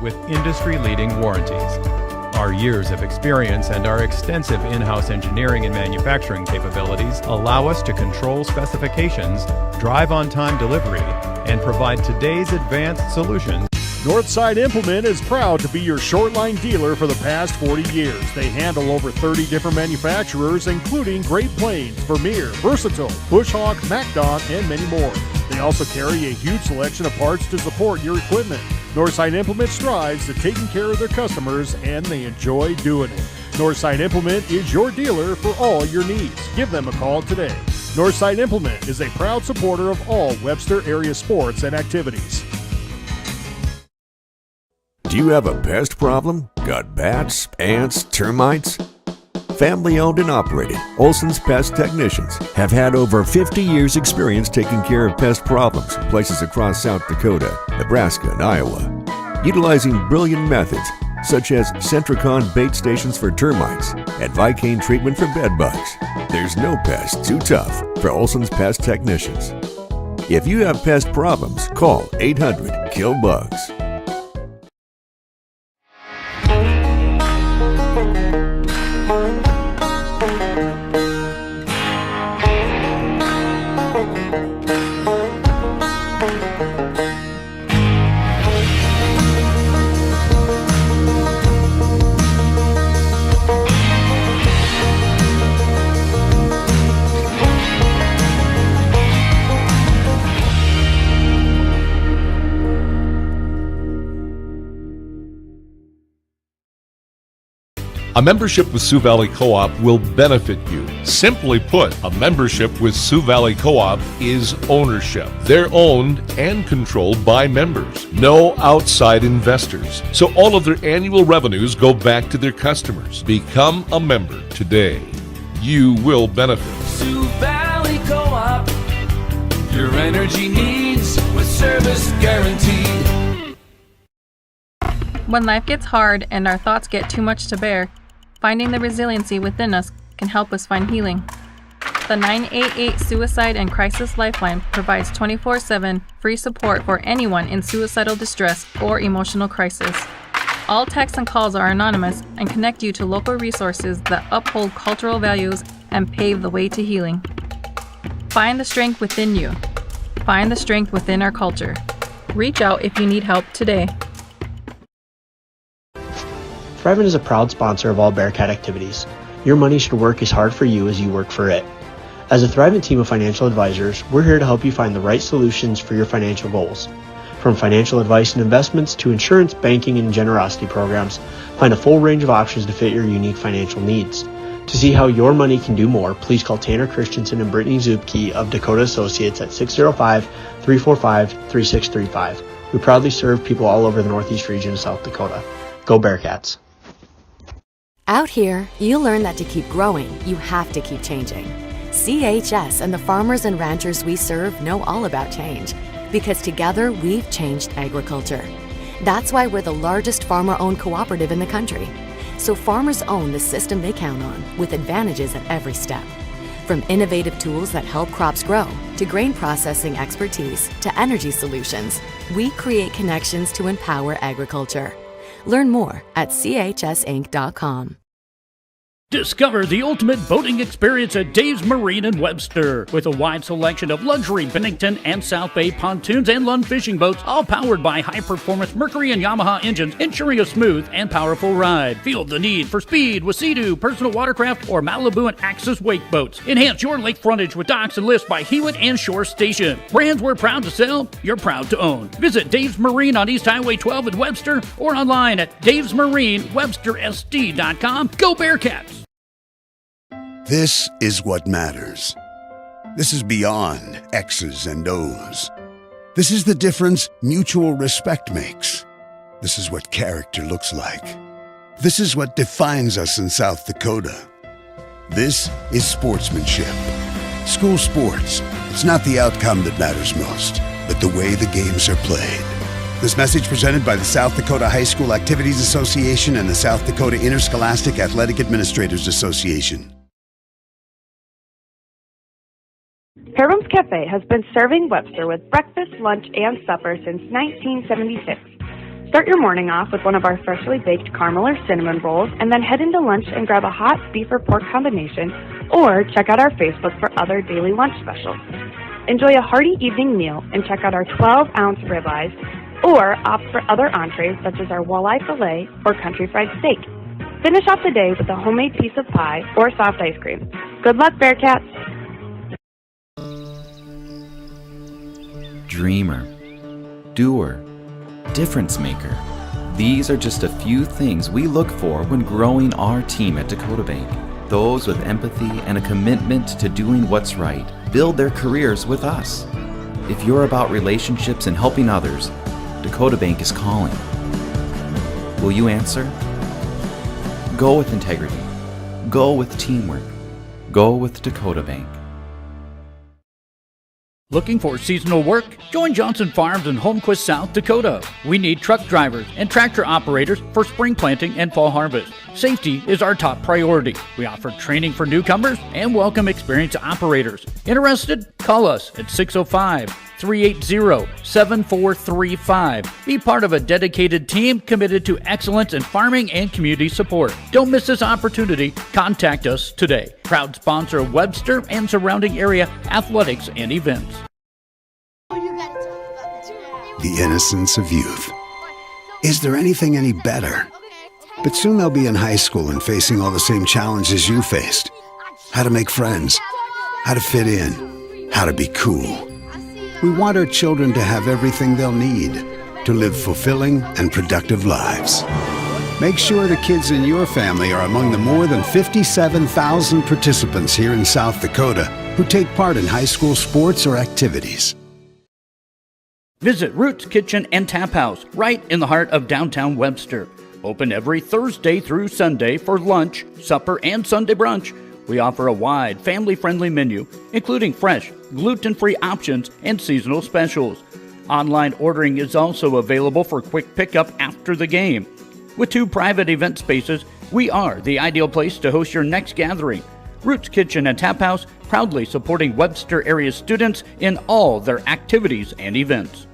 With industry-leading warranties. Our years of experience and our extensive in-house engineering and manufacturing capabilities allow us to control specifications, drive on-time delivery, and provide today's advanced solutions. Northside Implement is proud to be your short line dealer for the past 40 years. They handle over 30 different manufacturers, including Great Plains, Vermeer, Versatile, Bushhawk, MacDon, and many more. They also carry a huge selection of parts to support your equipment. Northside Implement strives to taking care of their customers, and they enjoy doing it. Northside Implement is your dealer for all your needs. Give them a call today. Northside Implement is a proud supporter of all Webster area sports and activities. Do you have a pest problem? Got bats, ants, termites? Family-owned and operated, Olson's Pest Technicians have had over 50 years' experience taking care of pest problems in places across South Dakota, Nebraska, and Iowa. Utilizing brilliant methods such as Centricon bait stations for termites and Vicane treatment for bed bugs, there's no pest too tough for Olson's Pest Technicians. If you have pest problems, call 800-KILL-BUGS. A membership with Sioux Valley Co-op will benefit you. Simply put, a membership with Sioux Valley Co-op is ownership. They're owned and controlled by members. No outside investors. So all of their annual revenues go back to their customers. Become a member today. You will benefit. Sioux Valley Co-op. Your energy needs with service guaranteed. When life gets hard and our thoughts get too much to bear, finding the resiliency within us can help us find healing. The 988 Suicide and Crisis Lifeline provides 24/7 free support for anyone in suicidal distress or emotional crisis. All texts and calls are anonymous and connect you to local resources that uphold cultural values and pave the way to healing. Find the strength within you. Find the strength within our culture. Reach out if you need help today. Thrivent is a proud sponsor of all Bearcat activities. Your money should work as hard for you as you work for it. As a Thrivent team of financial advisors, we're here to help you find the right solutions for your financial goals. From financial advice and investments to insurance, banking, and generosity programs, find a full range of options to fit your unique financial needs. To see how your money can do more, please call Tanner Christensen and Brittany Zupke of Dakota Associates at 605-345-3635. We proudly serve people all over the Northeast region of South Dakota. Go Bearcats! Out here, you learn that to keep growing, you have to keep changing. CHS and the farmers and ranchers we serve know all about change, because together we've changed agriculture. That's why we're the largest farmer-owned cooperative in the country. So farmers own the system they count on, with advantages at every step. From innovative tools that help crops grow, to grain processing expertise, to energy solutions, we create connections to empower agriculture. Learn more at chsinc.com. Discover the ultimate boating experience at Dave's Marine in Webster. With a wide selection of luxury Bennington and South Bay pontoons and Lund fishing boats, all powered by high-performance Mercury and Yamaha engines, ensuring a smooth and powerful ride. Feel the need for speed with Sea-Doo, personal watercraft, or Malibu and Axis wake boats. Enhance your lake frontage with docks and lifts by Hewitt and Shore Station. Brands we're proud to sell, you're proud to own. Visit Dave's Marine on East Highway 12 in Webster or online at davesmarinewebstersd.com. Go Bearcats! This is what matters. This is beyond X's and O's. This is the difference mutual respect makes. This is what character looks like. This is what defines us in South Dakota. This is sportsmanship. School sports, it's not the outcome that matters most, but the way the games are played. This message presented by the South Dakota High School Activities Association and the South Dakota Interscholastic Athletic Administrators Association. Herman's Cafe has been serving Webster with breakfast, lunch, and supper since 1976. Start your morning off with one of our freshly baked caramel or cinnamon rolls, and then head into lunch and grab a hot beef or pork combination, or check out our Facebook for other daily lunch specials. Enjoy a hearty evening meal and check out our 12-ounce ribeyes, or opt for other entrees such as our walleye fillet or country fried steak. Finish off the day with a homemade piece of pie or soft ice cream. Good luck, Bearcats! Dreamer, doer, difference maker. These are just a few things we look for when growing our team at Dakota Bank. Those with empathy and a commitment to doing what's right build their careers with us. If you're about relationships and helping others, Dakota Bank is calling. Will you answer? Go with integrity. Go with teamwork. Go with Dakota Bank. Looking for seasonal work? Join Johnson Farms in Holmquist, South Dakota. We need truck drivers and tractor operators for spring planting and fall harvest. Safety is our top priority. We offer training for newcomers and welcome experienced operators. Interested? Call us at 605-380-7435. Be part of a dedicated team committed to excellence in farming and community support. Don't miss this opportunity. Contact us today. Proud sponsor of Webster and surrounding area athletics and events. The innocence of youth. Is there anything any better? But soon they'll be in high school and facing all the same challenges you faced. How to make friends, how to fit in, how to be cool. We want our children to have everything they'll need to live fulfilling and productive lives. Make sure the kids in your family are among the more than 57,000 participants here in South Dakota who take part in high school sports or activities. Visit Roots Kitchen and Tap House right in the heart of downtown Webster. Open every Thursday through Sunday for lunch, supper, and Sunday brunch. We offer a wide, family-friendly menu, including fresh, gluten-free options and seasonal specials. Online ordering is also available for quick pickup after the game. With 2 private event spaces, we are the ideal place to host your next gathering. Roots Kitchen and Tap House, proudly supporting Webster area students in all their activities and events.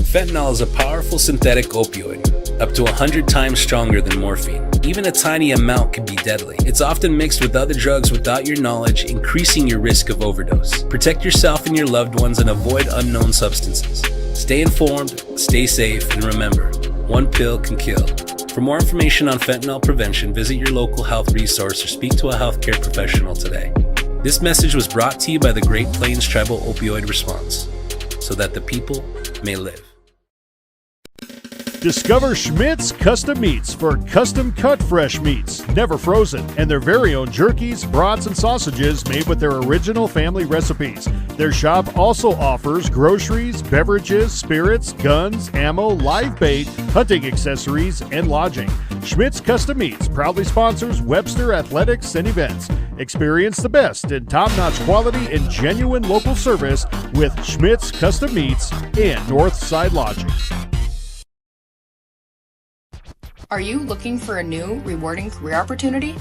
Fentanyl is a powerful synthetic opioid, up to 100 times stronger than morphine. Even a tiny amount can be deadly. It's often mixed with other drugs without your knowledge, increasing your risk of overdose. Protect yourself and your loved ones and avoid unknown substances. Stay informed, stay safe, and remember, one pill can kill. For more information on fentanyl prevention, visit your local health resource or speak to a healthcare professional today. This message was brought to you by the Great Plains Tribal Opioid Response, so that the people may live. Discover Schmidt's Custom Meats for custom cut fresh meats, never frozen, and their very own jerkies, brats, and sausages made with their original family recipes. Their shop also offers groceries, beverages, spirits, guns, ammo, live bait, hunting accessories, and lodging. Schmidt's Custom Meats proudly sponsors Webster athletics and events. Experience the best in top-notch quality and genuine local service with Schmidt's Custom Meats and Northside Lodging. Are you looking for a new, rewarding career opportunity?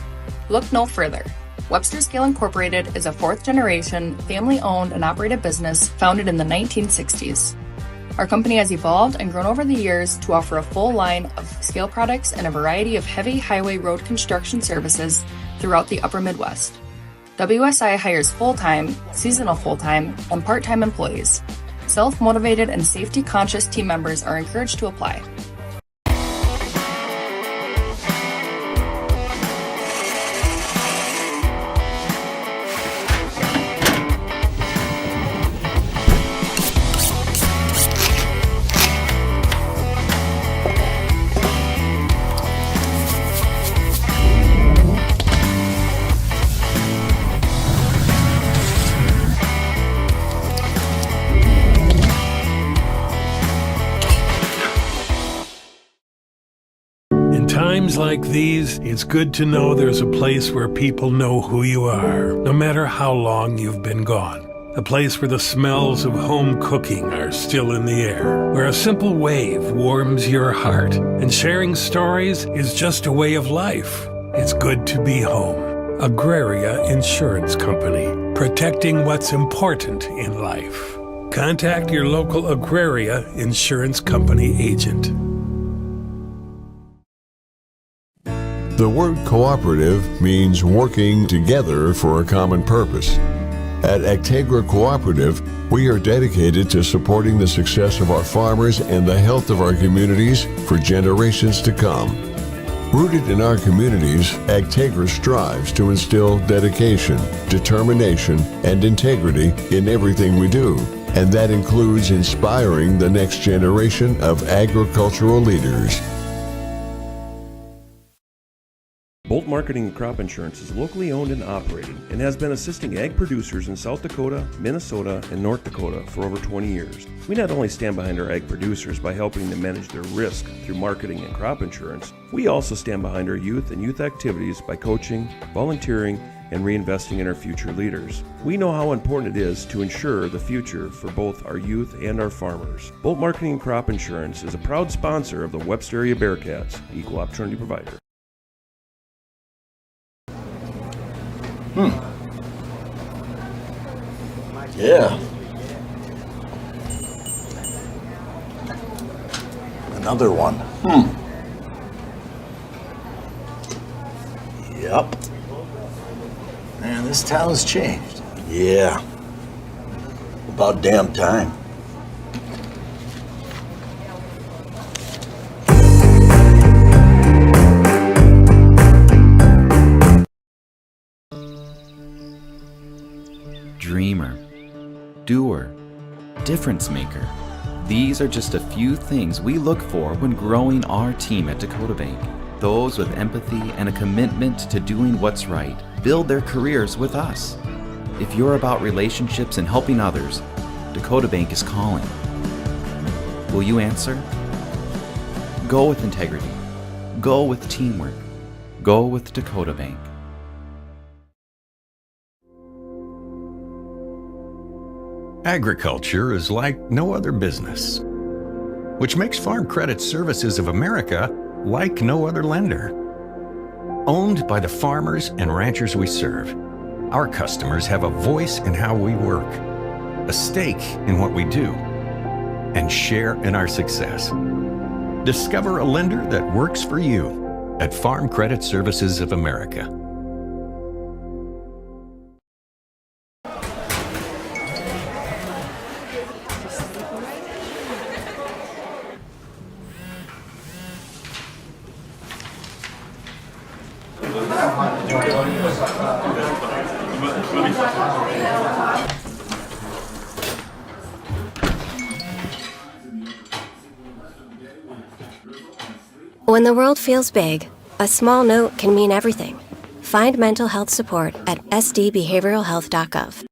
Look no further. Webster Scale Incorporated is a 4th-generation, family-owned and operated business founded in the 1960s. Our company has evolved and grown over the years to offer a full line of scale products and a variety of heavy highway road construction services throughout the upper Midwest. WSI hires full-time, seasonal full-time, and part-time employees. Self-motivated and safety-conscious team members are encouraged to apply. Times like these, it's good to know there's a place where people know who you are, no matter how long you've been gone. A place where the smells of home cooking are still in the air, where a simple wave warms your heart, and sharing stories is just a way of life. It's good to be home. Agraria Insurance Company, protecting what's important in life. Contact your local Agraria Insurance Company agent. The word cooperative means working together for a common purpose. At Actegra Cooperative, we are dedicated to supporting the success of our farmers and the health of our communities for generations to come. Rooted in our communities, Actegra strives to instill dedication, determination, and integrity in everything we do, and that includes inspiring the next generation of agricultural leaders. Bolt Marketing and Crop Insurance is locally owned and operated and has been assisting ag producers in South Dakota, Minnesota, and North Dakota for over 20 years. We not only stand behind our ag producers by helping them manage their risk through marketing and crop insurance, we also stand behind our youth and youth activities by coaching, volunteering, and reinvesting in our future leaders. We know how important it is to ensure the future for both our youth and our farmers. Bolt Marketing and Crop Insurance is a proud sponsor of the Webster area Bearcats, equal opportunity provider. Yeah. Another one. Yep. Man, this town's changed. Yeah. About damn time. Dreamer, doer, difference maker. These are just a few things we look for when growing our team at Dakota Bank. Those with empathy and a commitment to doing what's right build their careers with us. If you're about relationships and helping others, Dakota Bank is calling. Will you answer? Go with integrity. Go with teamwork. Go with Dakota Bank. Agriculture is like no other business, which makes Farm Credit Services of America like no other lender. Owned by the farmers and ranchers we serve, our customers have a voice in how we work, a stake in what we do, and share in our success. Discover a lender that works for you at Farm Credit Services of America. When the world feels big, a small note can mean everything. Find mental health support at sdbehavioralhealth.gov.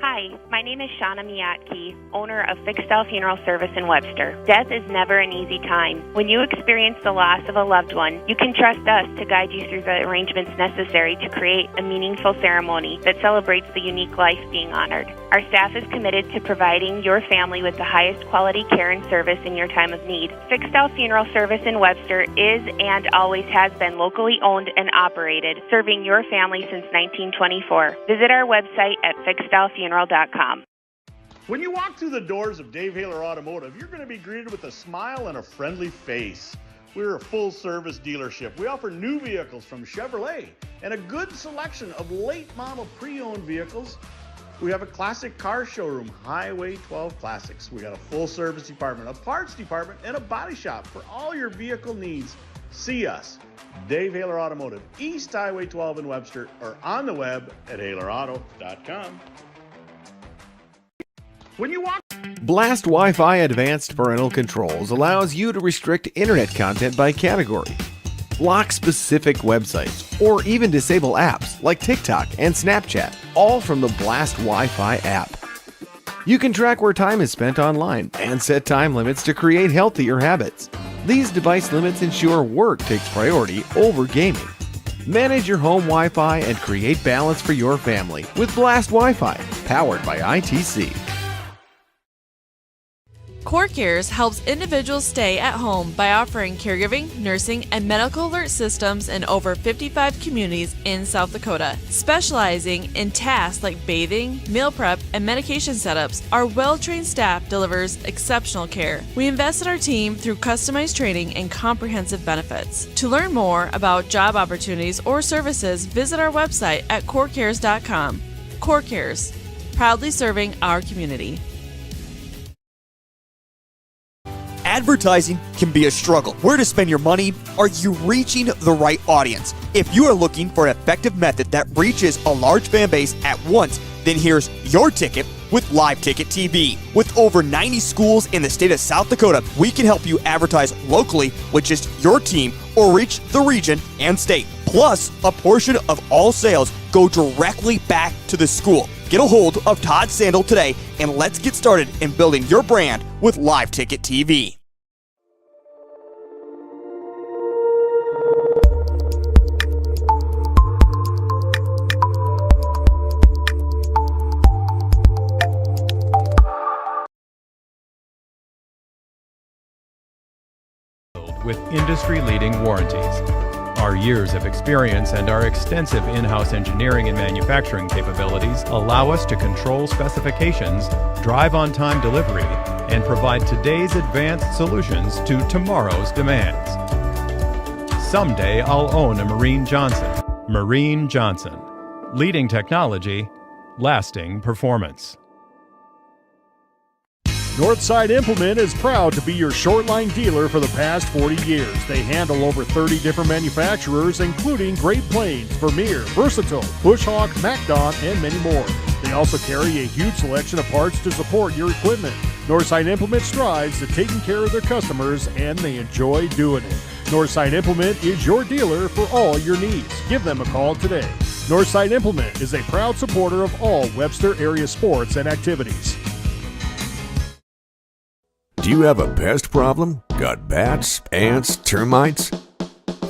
Hi, my name is Shauna Miyake, owner of Fixed Style Funeral Service in Webster. Death is never an easy time. When you experience the loss of a loved one, you can trust us to guide you through the arrangements necessary to create a meaningful ceremony that celebrates the unique life being honored. Our staff is committed to providing your family with the highest quality care and service in your time of need. Fixed Style Funeral Service in Webster is and always has been locally owned and operated, serving your family since 1924. Visit our website at fixedstylefuneral.com. When you walk through the doors of Dave Haler Automotive, you're going to be greeted with a smile and a friendly face. We're a full-service dealership. We offer new vehicles from Chevrolet and a good selection of late-model pre-owned vehicles. We have a classic car showroom, Highway 12 Classics. We got a full-service department, a parts department, and a body shop for all your vehicle needs. See us, Dave Haler Automotive, East Highway 12 in Webster, or on the web at halerauto.com. When you walk Blast Wi-Fi Advanced Parental Controls allows you to restrict internet content by category, block specific websites, or even disable apps like TikTok and Snapchat, all from the Blast Wi-Fi app. You can track where time is spent online and set time limits to create healthier habits. These device limits ensure work takes priority over gaming. Manage your home Wi-Fi and create balance for your family with Blast Wi-Fi, powered by ITC. CoreCares helps individuals stay at home by offering caregiving, nursing, and medical alert systems in over 55 communities in South Dakota. Specializing in tasks like bathing, meal prep, and medication setups, our well-trained staff delivers exceptional care. We invest in our team through customized training and comprehensive benefits. To learn more about job opportunities or services, visit our website at corecares.com. CoreCares, proudly serving our community. Advertising can be a struggle. Where to spend your money? Are you reaching the right audience? If you are looking for an effective method that reaches a large fan base at once, then here's your ticket with Live Ticket TV. With over 90 schools in the state of South Dakota, we can help you advertise locally with just your team or reach the region and state. Plus, a portion of all sales go directly back to the school. Get a hold of Todd Sandel today and let's get started in building your brand with Live Ticket TV. With industry-leading warranties. Our years of experience and our extensive in-house engineering and manufacturing capabilities allow us to control specifications, drive on-time delivery, and provide today's advanced solutions to tomorrow's demands. Someday I'll own a Marine Johnson. Marine Johnson. Leading technology, lasting performance. Northside Implement is proud to be your short line dealer for the past 40 years. They handle over 30 different manufacturers, including Great Plains, Vermeer, Versatile, Bushhawk, MacDon, and many more. They also carry a huge selection of parts to support your equipment. Northside Implement strives at taking care of their customers, and they enjoy doing it. Northside Implement is your dealer for all your needs. Give them a call today. Northside Implement is a proud supporter of all Webster area sports and activities. Do you have a pest problem? Got bats, ants, termites?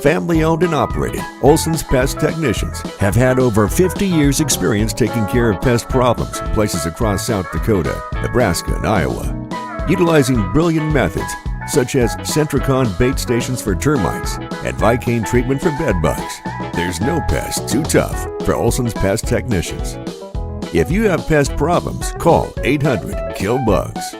Family owned and operated, Olson's Pest Technicians have had over 50 years experience taking care of pest problems in places across South Dakota, Nebraska, and Iowa. Utilizing brilliant methods such as Centricon bait stations for termites and Vicane treatment for bed bugs. There's no pest too tough for Olson's Pest Technicians. If you have pest problems, call 800-KILL-BUGS.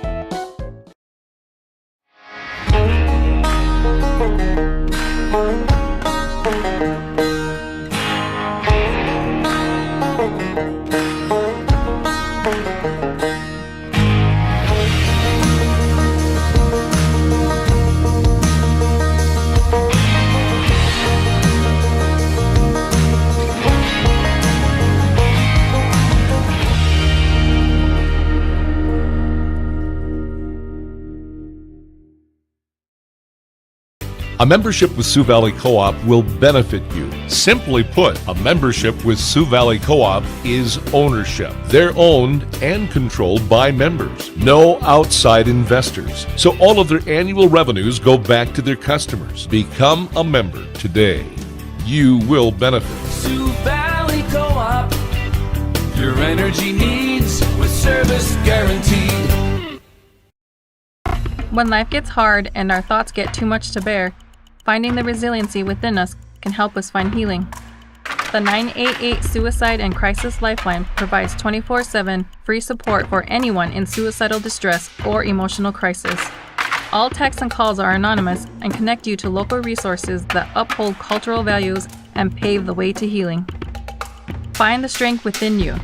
A membership with Sioux Valley Co-op will benefit you. Simply put, a membership with Sioux Valley Co-op is ownership. They're owned and controlled by members. No outside investors. So all of their annual revenues go back to their customers. Become a member today. You will benefit. Sioux Valley Co-op. Your energy needs with service guaranteed. When life gets hard and our thoughts get too much to bear, finding the resiliency within us can help us find healing. The 988 Suicide and Crisis Lifeline provides 24/7 free support for anyone in suicidal distress or emotional crisis. All texts and calls are anonymous and connect you to local resources that uphold cultural values and pave the way to healing. Find the strength within you.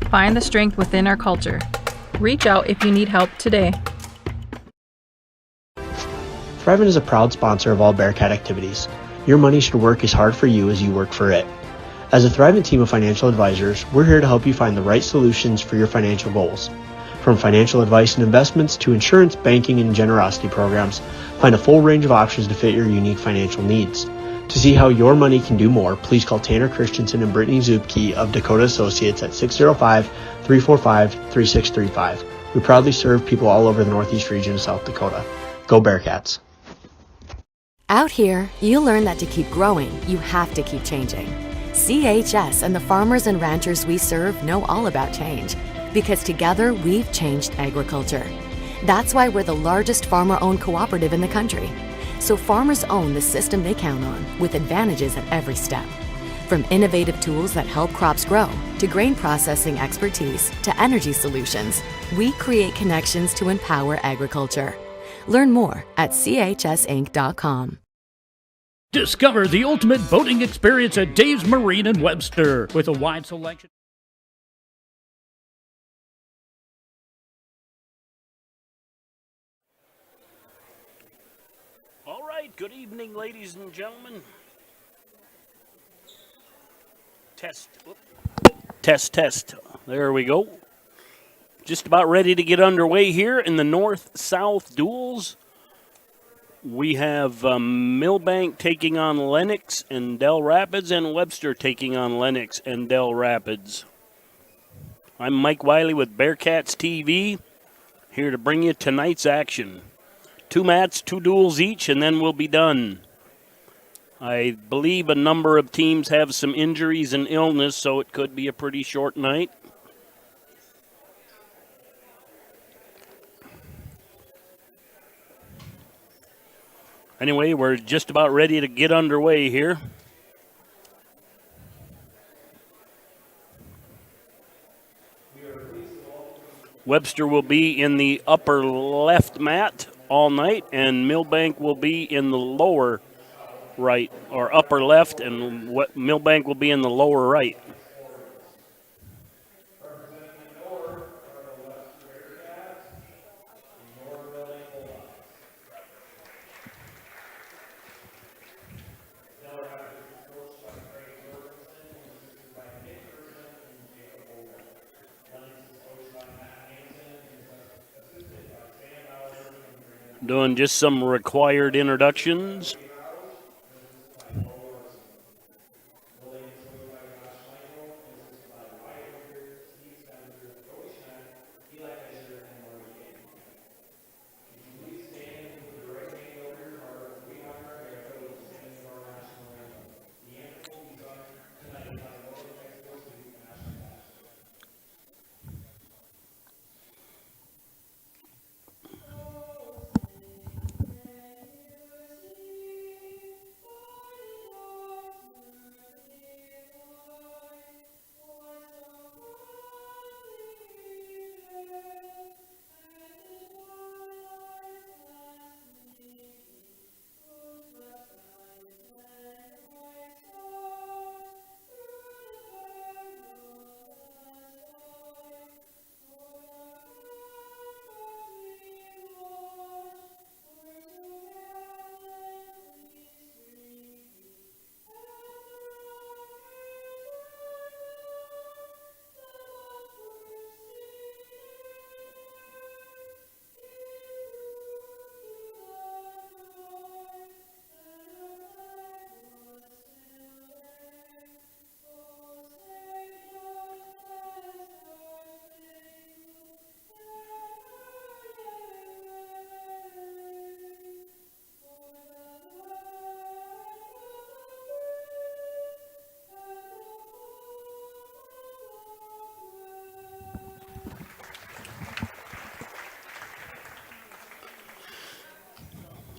Find the strength within our culture. Reach out if you need help today. Thrivent is a proud sponsor of all Bearcat activities. Your money should work as hard for you as you work for it. As a Thrivent team of financial advisors, we're here to help you find the right solutions for your financial goals. From financial advice and investments to insurance, banking, and generosity programs, find a full range of options to fit your unique financial needs. To see how your money can do more, please call Tanner Christensen and Brittany Zupke of Dakota Associates at 605-345-3635. We proudly serve people all over the Northeast region of South Dakota. Go Bearcats. Out here, you learn that to keep growing, you have to keep changing. CHS and the farmers and ranchers we serve know all about change, because together we've changed agriculture. That's why we're the largest farmer-owned cooperative in the country. So farmers own the system they count on, with advantages at every step. From innovative tools that help crops grow, to grain processing expertise, to energy solutions, we create connections to empower agriculture. Learn more at chsinc.com. Discover the ultimate boating experience at Dave's Marine in Webster with a wide selection. All right, good evening, ladies and gentlemen. Test. Test, test. There we go. Just about ready to get underway here in the North-South duels. We have Milbank taking on Lennox and Del Rapids, and Webster taking on Lennox and Del Rapids. I'm Mike Wiley with Bearcats TV, here to bring you tonight's action. 2 mats, 2 duels each, and then we'll be done. I believe a number of teams have some injuries and illness, so it could be a pretty short night. Anyway, we're just about ready to get underway here. Webster will be in the upper left mat all night, and Milbank will be in the lower right, or upper left, and Milbank will be in the lower right. Doing just some required introductions.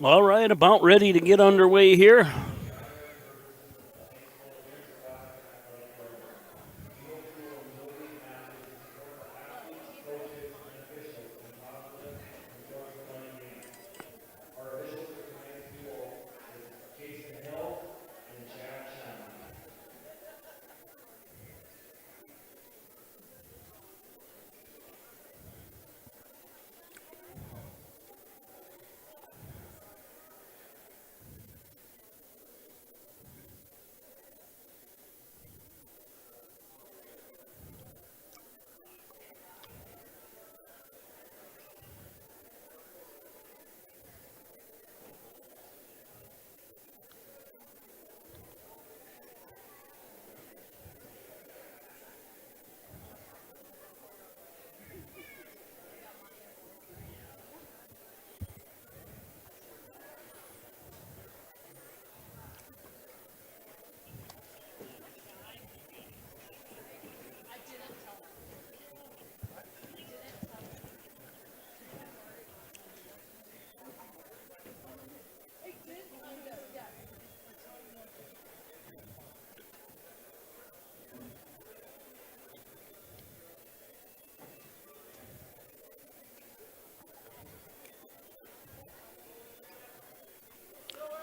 All right, about ready to get underway here.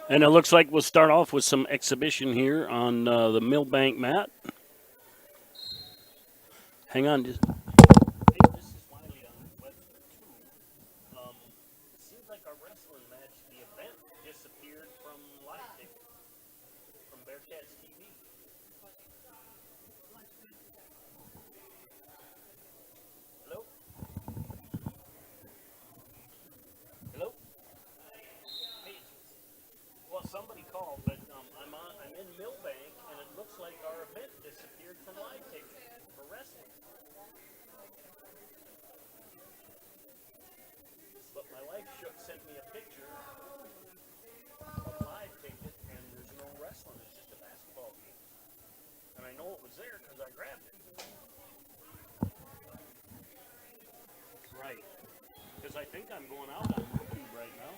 And it looks like we'll start off with some exhibition here on the Milbank mat. Hang on. This is Wiley on Webster, too. It seems like our wrestling match, the event disappeared from live ticket, from Bearcats TV. Hello? Hello? Hey, well, somebody called, but I'm in Milbank, and it looks like our event disappeared from live ticket for wrestling. But my wife sent me a picture of live ticket, and there's no wrestling. It's just a basketball game. And I know it was there because I grabbed it. Right. Because I think I'm going out on YouTube right now.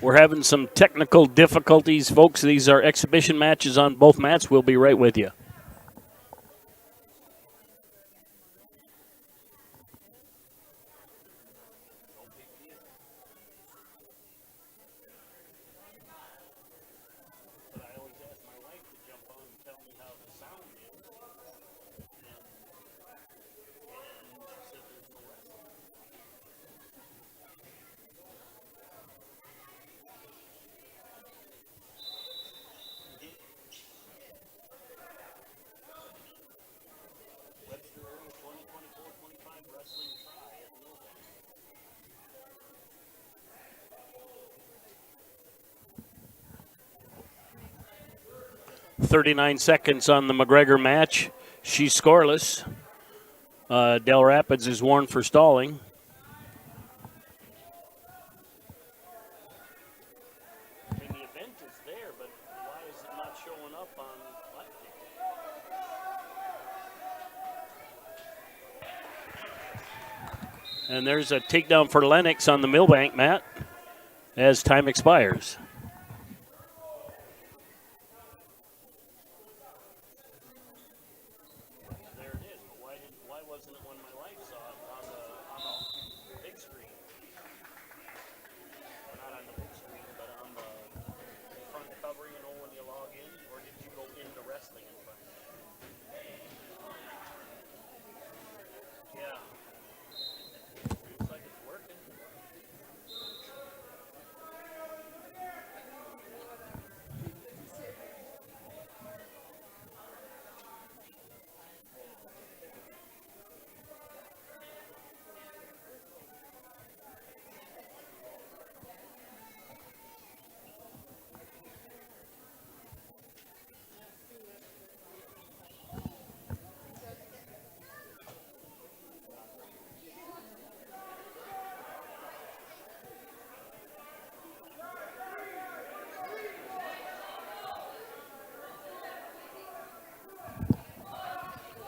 We're having some technical difficulties, folks. These are exhibition matches on both mats. We'll be right with you. Webster 2024-25 wrestling try at Milbank. 39 seconds on the McGregor match. She's scoreless. Del Rapids is warned for stalling. I mean, the event is there, but why is it not showing up on live ticket? And there's a takedown for Lennox on the Milbank mat as time expires.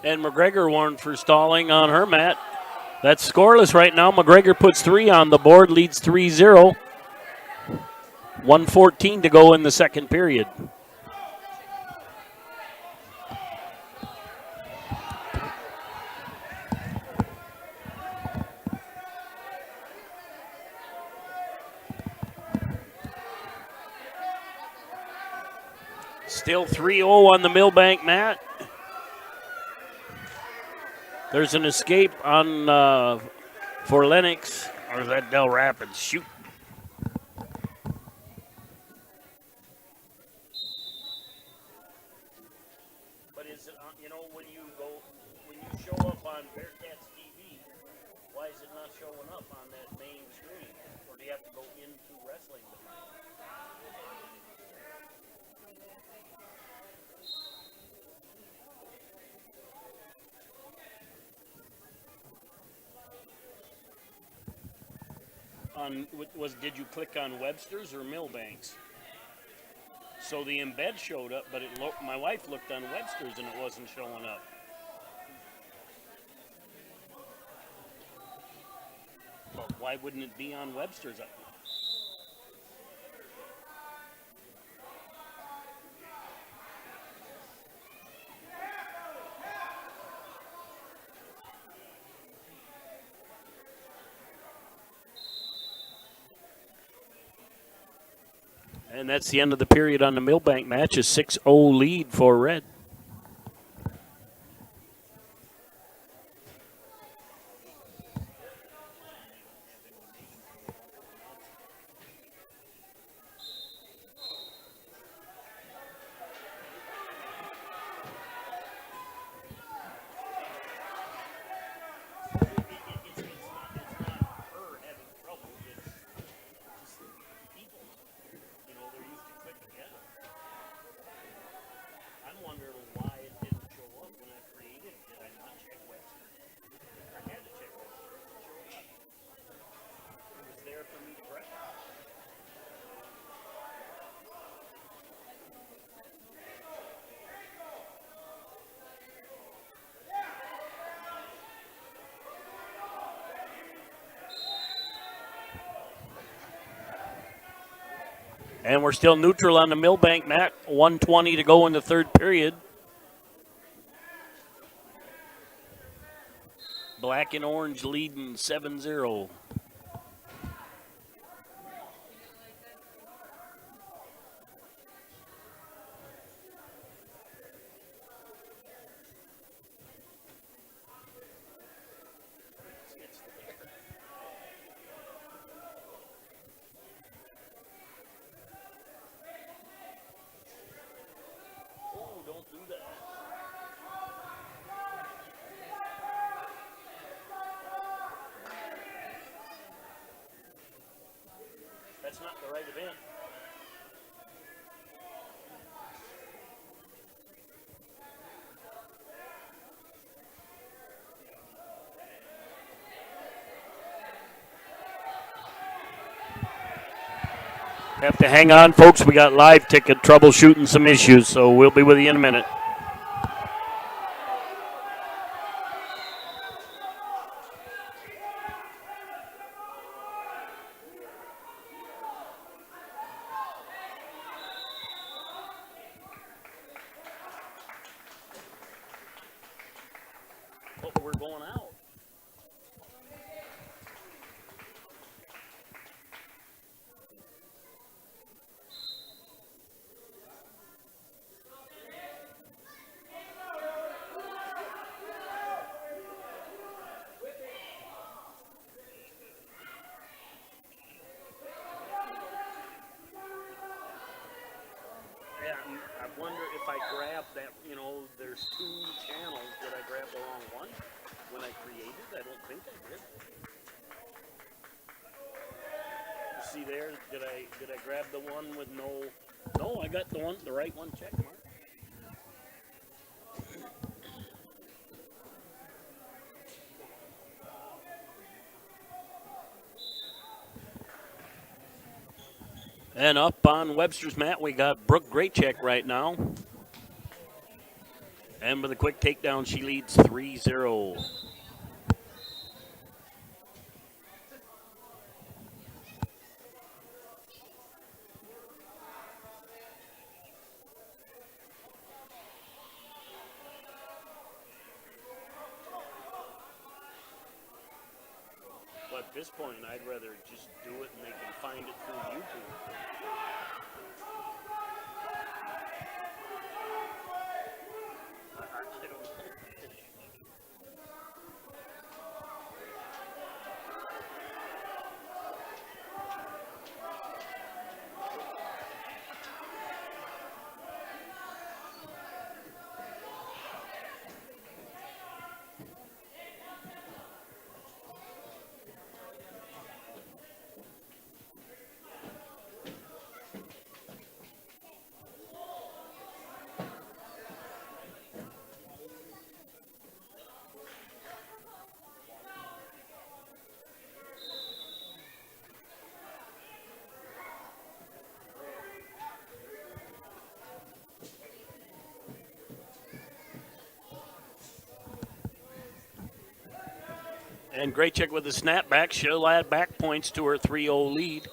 And McGregor warned for stalling on her mat. That's scoreless right now. McGregor puts 3 on the board, leads 3-0. 1:14 to go in the second period. Still 3-0 on the Milbank mat. There's an escape on for Lennox, or is that Del Rapids? Shoot. But is it, when you show up on Bearcats TV, why is it not showing up on that main screen? Or do you have to go into wrestling? Did you click on Webster's or Milbank's? So the embed showed up, but my wife looked on Webster's and it wasn't showing up. Well, why wouldn't it be on Webster's? And that's the end of the period on the Milbank match, a 6-0 lead for Red. I'm wondering why it didn't show up when I created it. Did I not check Webster? I had to check Webster. It showed up. It was there for me to press. And we're still neutral on the Milbank, Matt. 1:20 to go in the third period. Black and orange leading 7-0. Oh, don't do that. That's not the right event. Have to hang on, folks. We got live ticket troubleshooting some issues, so we'll be with you in a minute. But we're going out. Yeah, I wonder if I grabbed that, there's two channels. Did I grab the wrong one when I created? I don't think I did. You see there, did I grab the one with no, I got the right one check mark. And up on Webster's mat, we got Brooke Graycheck right now. And with a quick takedown, she leads 3-0. But at this point, I'd rather just do it and they can find it through YouTube. I don't know. And Graycheck with the snapback. She'll add back points to her 3-0 lead.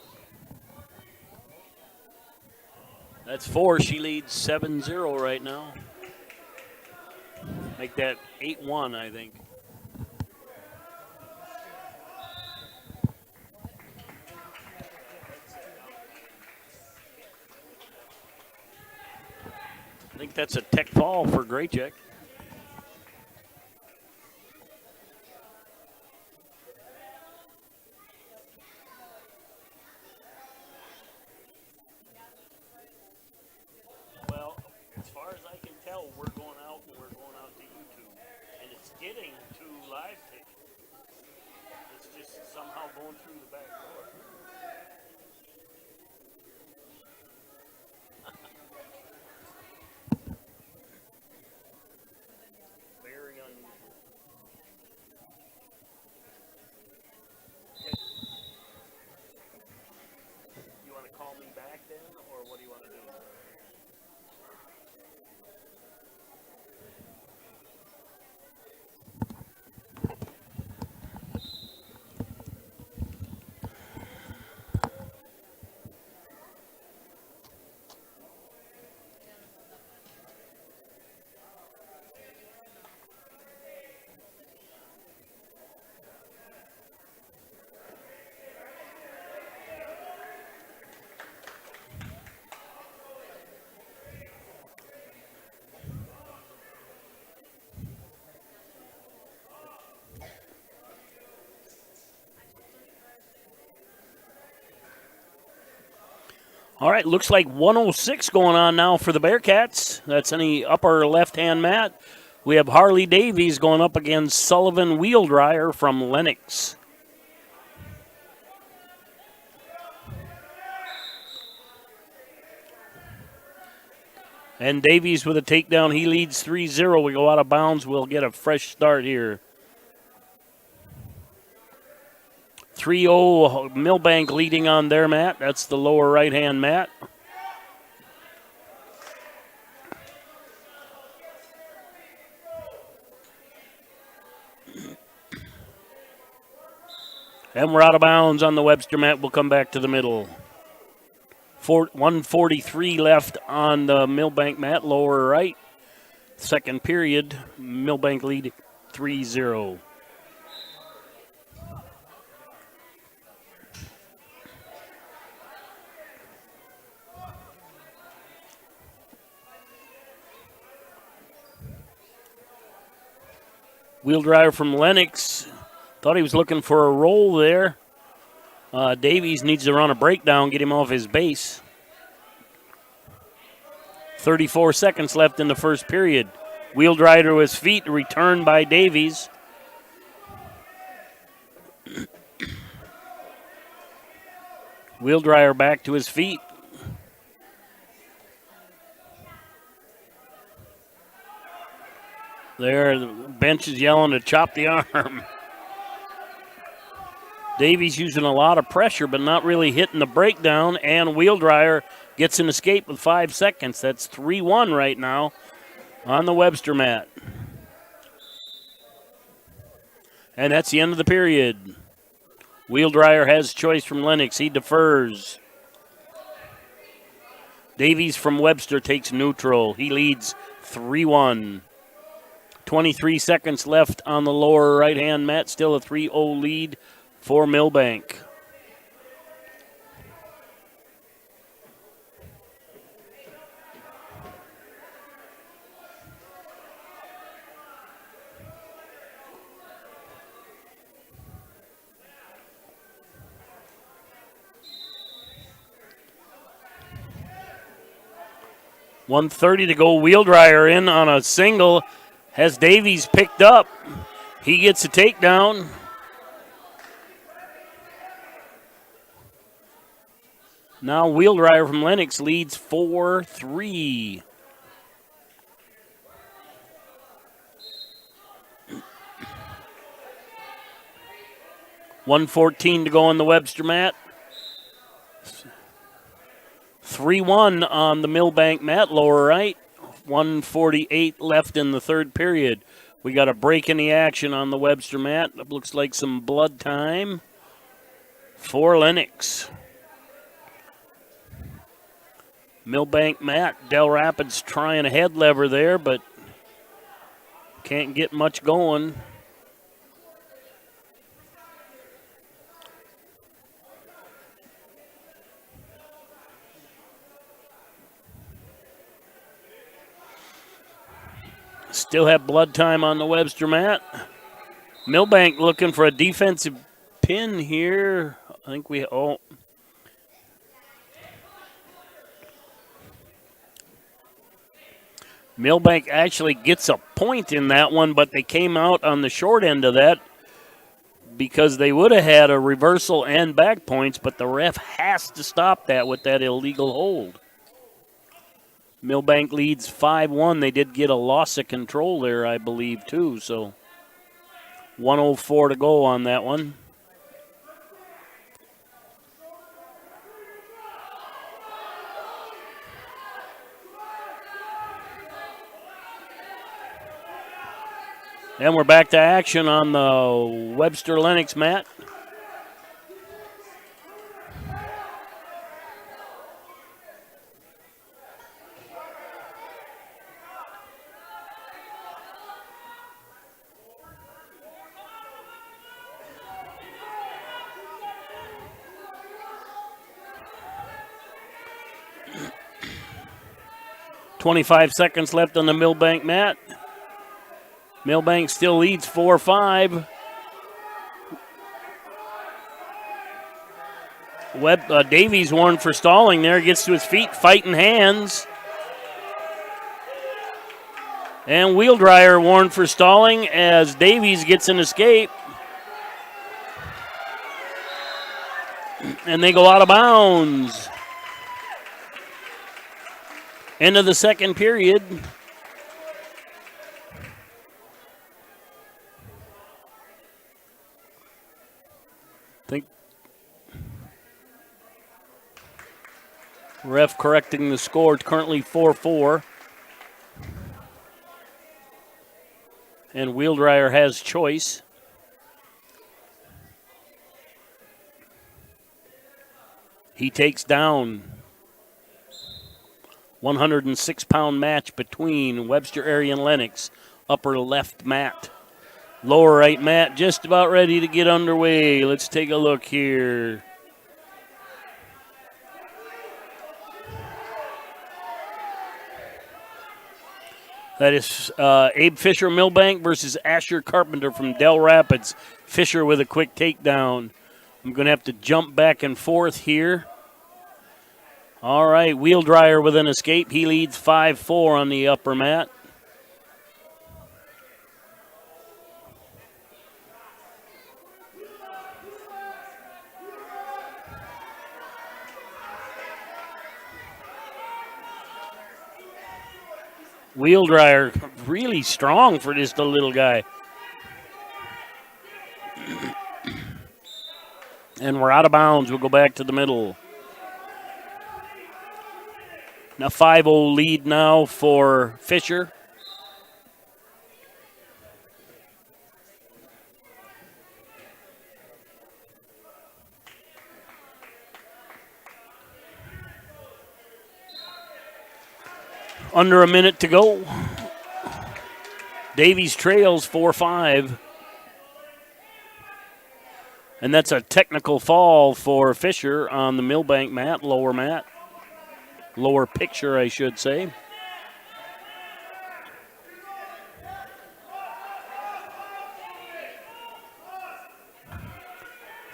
That's 4. She leads 7-0 right now. Make that 8-1, I think. think that's a tech fall for Graycheck. Well, as far as I can tell, we're going out and we're going out to YouTube. And it's getting to live tape. It's just somehow going through the back door. Very unusual. You want to call me back then, or what do you want to do? All right, looks like 106 going on now for the Bearcats. That's in the upper left-hand mat. We have Harley Davies going up against Sullivan Wheeldryer from Lennox. And Davies with a takedown. He leads 3-0. We go out of bounds. We'll get a fresh start here. 3-0 Milbank leading on their mat. That's the lower right-hand mat. And we're out of bounds on the Webster mat. We'll come back to the middle. 1:43 left on the Milbank mat, lower right. Second period, Milbank leading 3-0. Wheeldryer from Lennox. Thought he was looking for a roll there. Davies needs to run a breakdown, get him off his base. 34 seconds left in the first period. Wheeldryer to his feet, returned by Davies. Wheeldryer back to his feet. There, the bench is yelling to chop the arm. Davies using a lot of pressure, but not really hitting the breakdown, and Wheeldryer gets an escape with 5 seconds. That's 3-1 right now on the Webster mat. And that's the end of the period. Wheeldryer has choice from Lennox. He defers. Davies from Webster takes neutral. He leads 3-1. 23 seconds left on the lower right-hand mat. Still a 3-0 lead for Milbank. .130 to go. Wheeldryer in on a single. Has Davies picked up. He gets a takedown. Now Wheeldryer from Lennox leads 4-3. .114 to go on the Webster mat. 3-1 on the Milbank mat, lower right. 1:48 left in the third period. We got a break in the action on the Webster mat. It looks like some blood time for Lennox. Milbank mat, Del Rapids trying a head lever there, but can't get much going. Still have blood time on the Webster mat. Milbank looking for a defensive pin here. I think Milbank actually gets a point in that one, but they came out on the short end of that because they would have had a reversal and back points, but the ref has to stop that with that illegal hold. Milbank leads 5-1. They did get a loss of control there, I believe, too. So 1:04 to go on that one. And we're back to action on the Webster Lennox mat. .25 seconds left on the Milbank mat. Milbank still leads 4-5. Davies warned for stalling there. Gets to his feet, fighting hands. And Wheeldryer warned for stalling as Davies gets an escape. And they go out of bounds. End of the second period. Ref correcting the score. It's currently 4-4. And Wheeldryer has choice. He takes down 106-pound match between Webster area and Lennox. Upper left mat. Lower right mat just about ready to get underway. Let's take a look here. That is Abe Fisher Milbank versus Asher Carpenter from Del Rapids. Fisher with a quick takedown. I'm going to have to jump back and forth here. All right, Wheeldryer with an escape. He leads 5-4 on the upper mat. Wheeldryer really strong for just a little guy. And we're out of bounds. We'll go back to the middle. Now 5-0 lead now for Fisher. Under a minute to go. Davies trails 4-5. And that's a technical fall for Fisher on the Milbank mat, lower mat. Lower picture, I should say.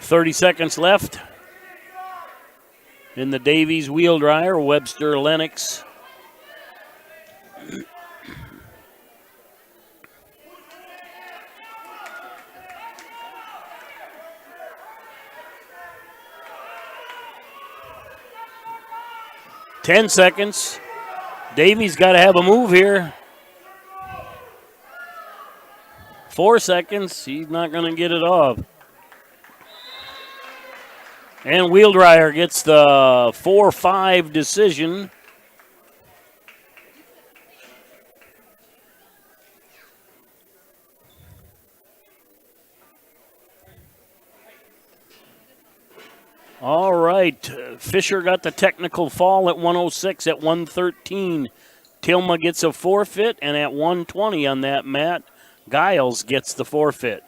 .30 seconds left in the Davies Wheeldryer, Webster Lennox. .10 seconds. Davies got to have a move here. 4 seconds. He's not going to get it off. And Wheeldryer gets the 4-5 decision. All right, Fisher got the technical fall at 106 at 113. Tilma gets a forfeit, and at 120 on that mat, Giles gets the forfeit.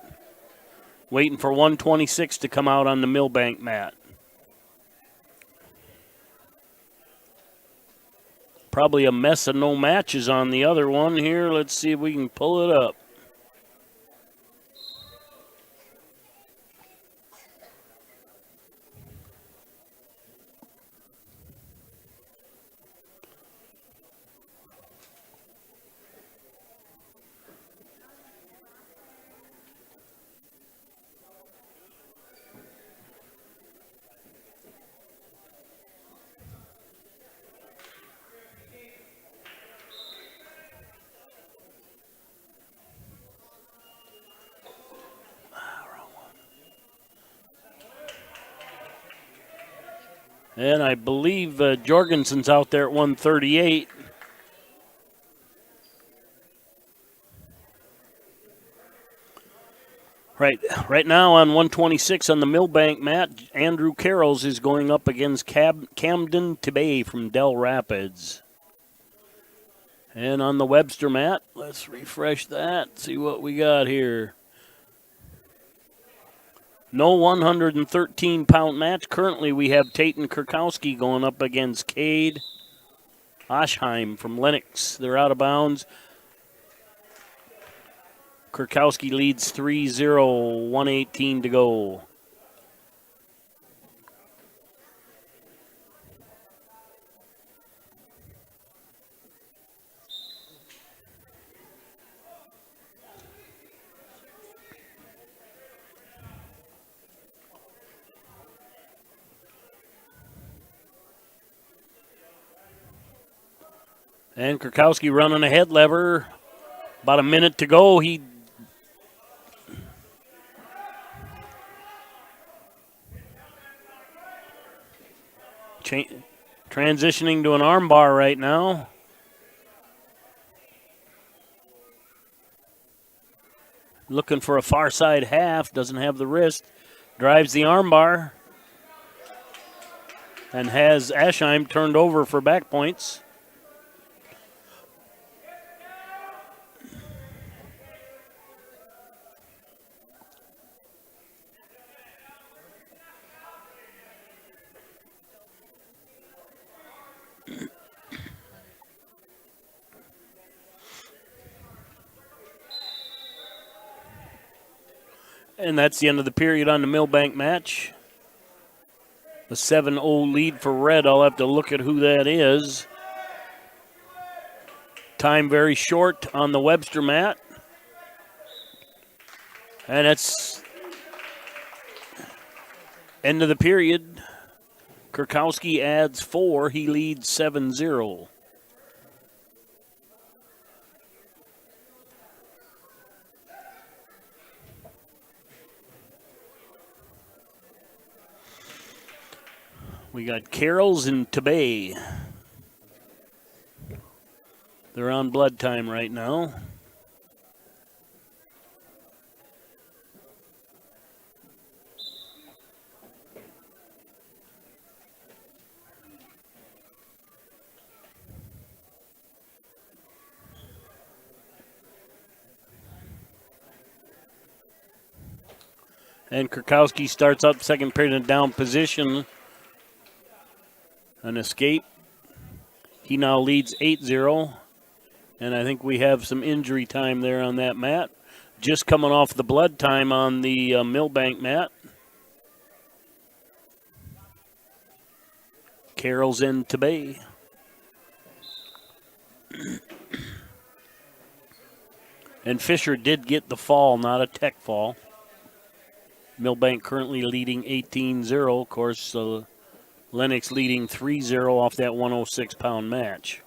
Waiting for 126 to come out on the Milbank mat. Probably a mess of no matches on the other one here. Let's see if we can pull it up. And I believe Jorgensen's out there at 138. Right now on 126 on the Milbank mat, Andrew Carrolls is going up against Camden Tebay from Del Rapids. And on the Webster mat, let's refresh that, see what we got here. No 113-pound match. Currently, we have Tayton Kurkowski going up against Cade Oshheim from Lennox. They're out of bounds. Kurkowski leads 3-0, 1:18 to go. And Kurkowski running a head lever. About a minute to go. He transitioning to an arm bar right now. Looking for a far side half. Doesn't have the wrist. Drives the arm bar. And has Oshheim turned over for back points. And that's the end of the period on the Milbank match. A 7-0 lead for Red. I'll have to look at who that is. Time very short on the Webster mat. And it's end of the period. Kurkowski adds 4. He leads 7-0. We got Carrolls and Tebay. They're on blood time right now. And Kurkowski starts up second period in down position. An escape. He now leads 8-0. And I think we have some injury time there on that mat. Just coming off the blood time on the Milbank mat. Carrolls in Tebay. And Fisher did get the fall, not a tech fall. Milbank currently leading 18-0. Of course, Lennox leading 3-0 off that 106-pound match.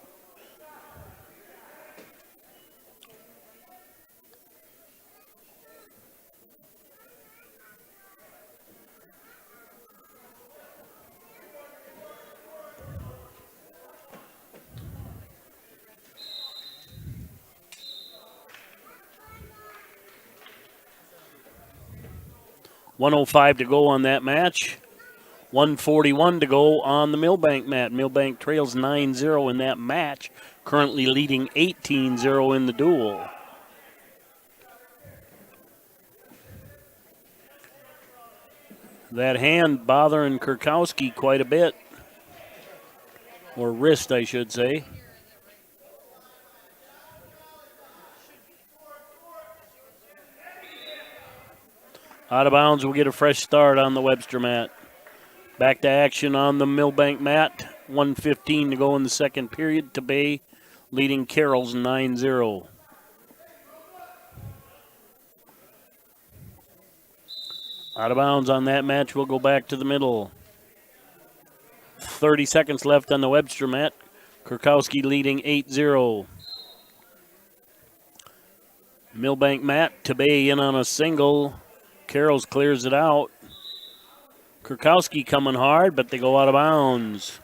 .105 to go on that match. 1:41 to go on the Milbank mat. Milbank trails 9-0 in that match, currently leading 18-0 in the duel. That hand bothering Kurkowski quite a bit. Or wrist, I should say. Out of bounds will get a fresh start on the Webster mat. Back to action on the Milbank mat. 1:15 to go in the second period. Tabay leading Carroll's 9-0. Out of bounds on that match will go back to the middle. 30 seconds left on the Webster mat. Kurkowski leading 8-0. Milbank mat. Tabay in on a single. Carroll's clears it out. Kurkowski coming hard, but they go out of bounds.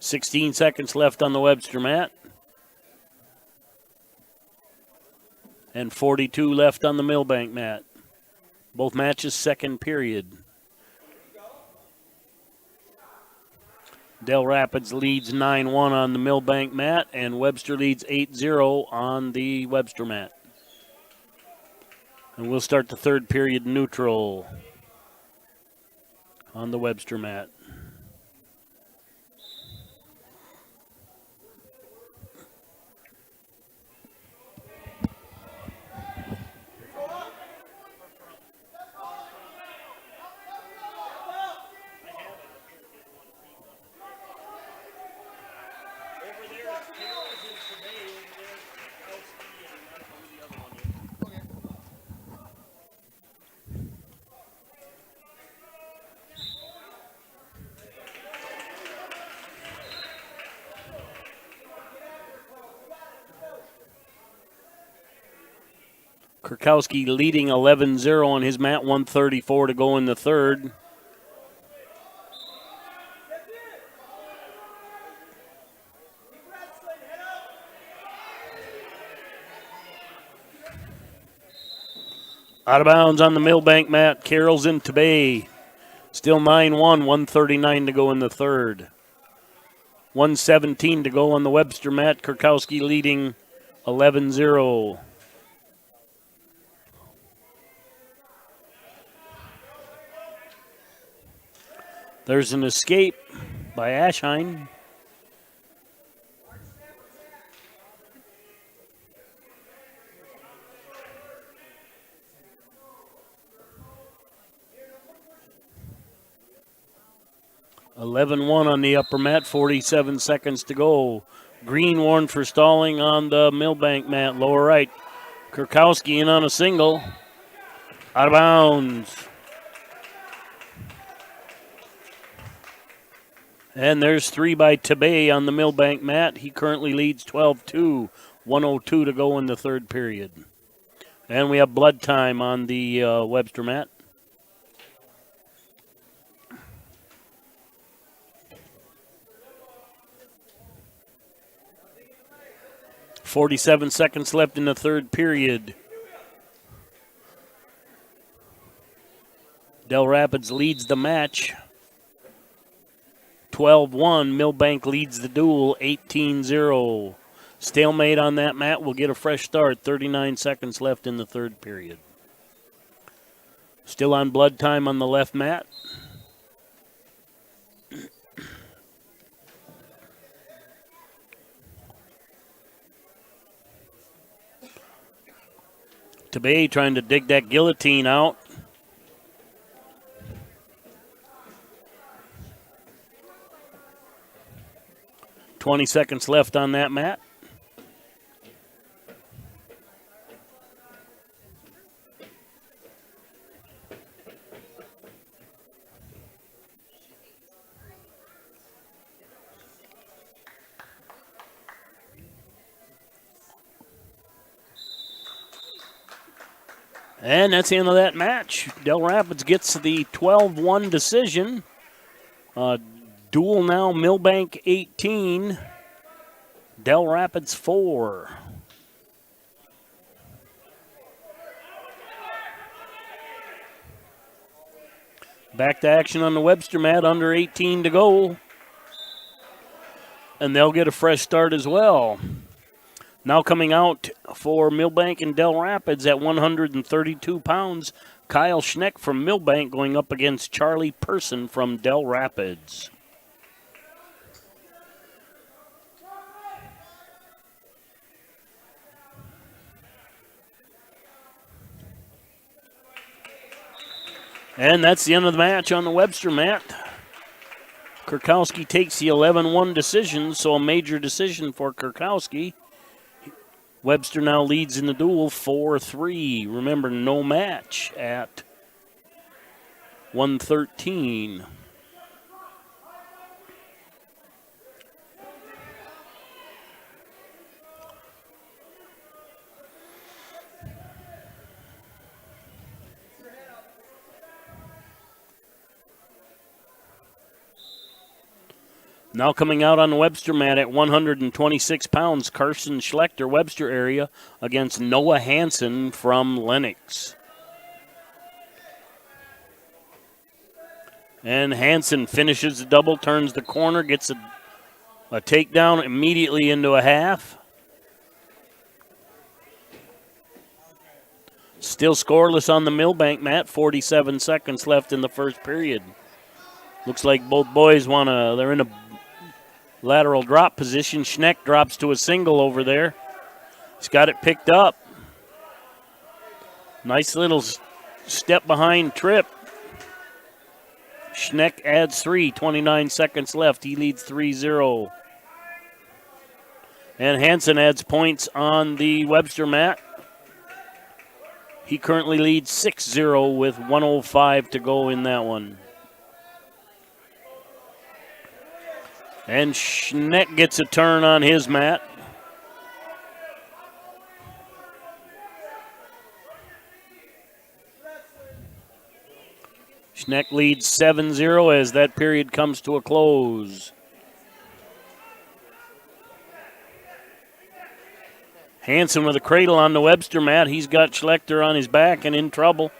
.16 seconds left on the Webster mat. And 42 left on the Milbank mat. Both matches second period. Del Rapids leads 9-1 on the Milbank mat, and Webster leads 8-0 on the Webster mat. And we'll start the third period neutral on the Webster mat. Kurkowski leading 11-0 on his mat, 1:34 to go in the third. Out of bounds on the Milbank mat, Carroll's in Tabay. Still 9-1, 1:39 to go in the third. 1:17 to go on the Webster mat, Kurkowski leading 11-0. There's an escape by Aschheim. (11-1) on the upper mat, 47 seconds to go. Green warned for stalling on the Milbank mat, lower right. Kurkowski in on a single. Out of bounds. And there's three by Tabay on the Milbank mat. He currently leads 12-2, 1:02 to go in the third period. And we have blood time on the Webster mat. .47 seconds left in the third period. Del Rapids leads the match. 12-1. Milbank leads the duel, 18-0. Stalemate on that mat will get a fresh start. 39 seconds left in the third period. Still on blood time on the left mat. Tabay trying to dig that guillotine out. .20 seconds left on that mat. And that's the end of that match. Del Rapids gets the 12-1 decision. Duel now, Milbank 18, Del Rapids 4. Back to action on the Webster mat, under 18 to go. And they'll get a fresh start as well. Now coming out for Milbank and Del Rapids at 132 pounds, Kyle Schneck from Milbank going up against Charlie Person from Del Rapids. And that's the end of the match on the Webster mat. Kurkowski takes the 11-1 decision, so a major decision for Kurkowski. Webster now leads in the duel 4-3. Remember, no match at 113. Now coming out on the Webster mat at 126 pounds, Carson Schlechter, Webster area, against Noah Hansen from Lennox. And Hansen finishes the double, turns the corner, gets a takedown immediately into a half. Still scoreless on the Milbank mat, 47 seconds left in the first period. Looks like both boys they're in a lateral drop position. Schneck drops to a single over there. He's got it picked up. Nice little step behind trip. Schneck adds 3, 29 seconds left. He leads 3-0. And Hansen adds points on the Webster mat. He currently leads 6-0 with 1:05 to go in that one. And Schneck gets a turn on his mat. Schneck leads 7-0 as that period comes to a close. Hansen with a cradle on the Webster mat. He's got Schlechter on his back and in trouble.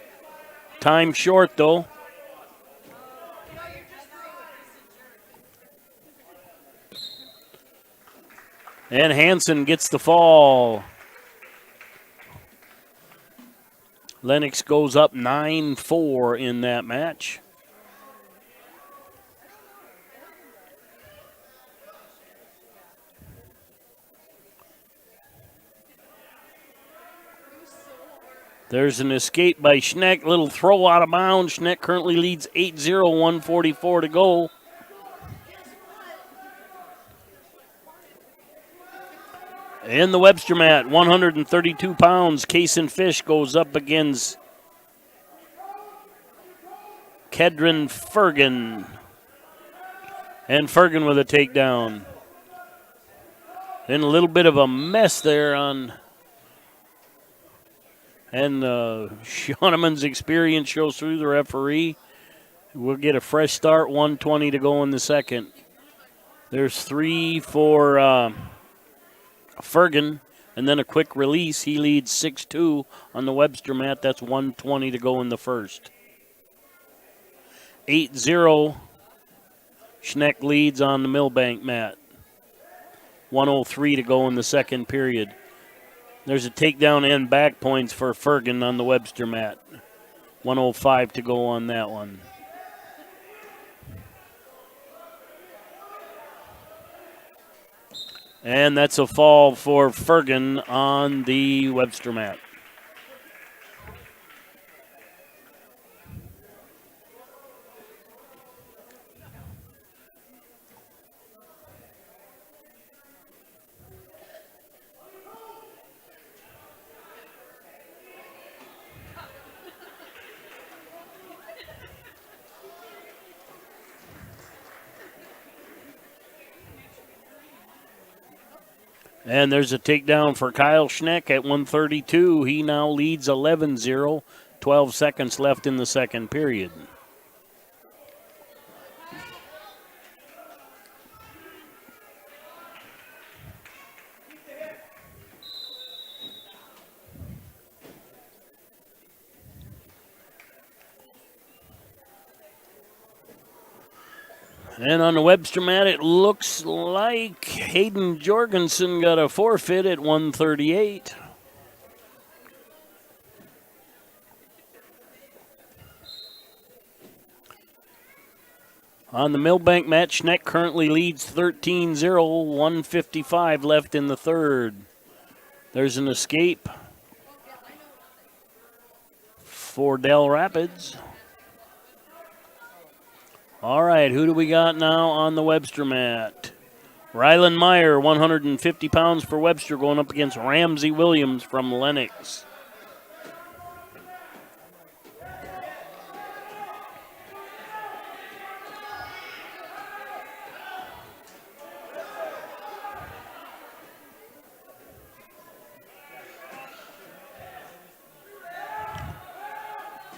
Time short, though. And Hansen gets the fall. Lennox goes up 9-4 in that match. There's an escape by Schneck. Little throw out of bounds. Schneck currently leads 8-0, 1:44 to go. In the Webster mat, 132 pounds, Kaysen Fish goes up against Kedron Fergan. And Fergan with a takedown. Then a little bit of a mess there on... And Shauneman's experience shows through the referee. We'll get a fresh start, 1:20 to go in the second. There's 3 for... Fergan, and then a quick release. He leads 6-2 on the Webster mat. That's 1:20 to go in the first. 8-0, Schneck leads on the Milbank mat. 1:03 to go in the second period. There's a takedown and back points for Fergan on the Webster mat. 1:05 to go on that one. And that's a fall for Fergan on the Webster mat. And there's a takedown for Kyle Schneck at 132. He now leads 11-0, 12 seconds left in the second period. And on the Webster mat, it looks like Hayden Jorgensen got a forfeit at 138. On the Milbank mat, Schneck currently leads 13-0, 1:55 left in the third. There's an escape for Del Rapids. All right, who do we got now on the Webster mat? Rylan Meyer, 150 pounds for Webster, going up against Ramsey Williams from Lennox.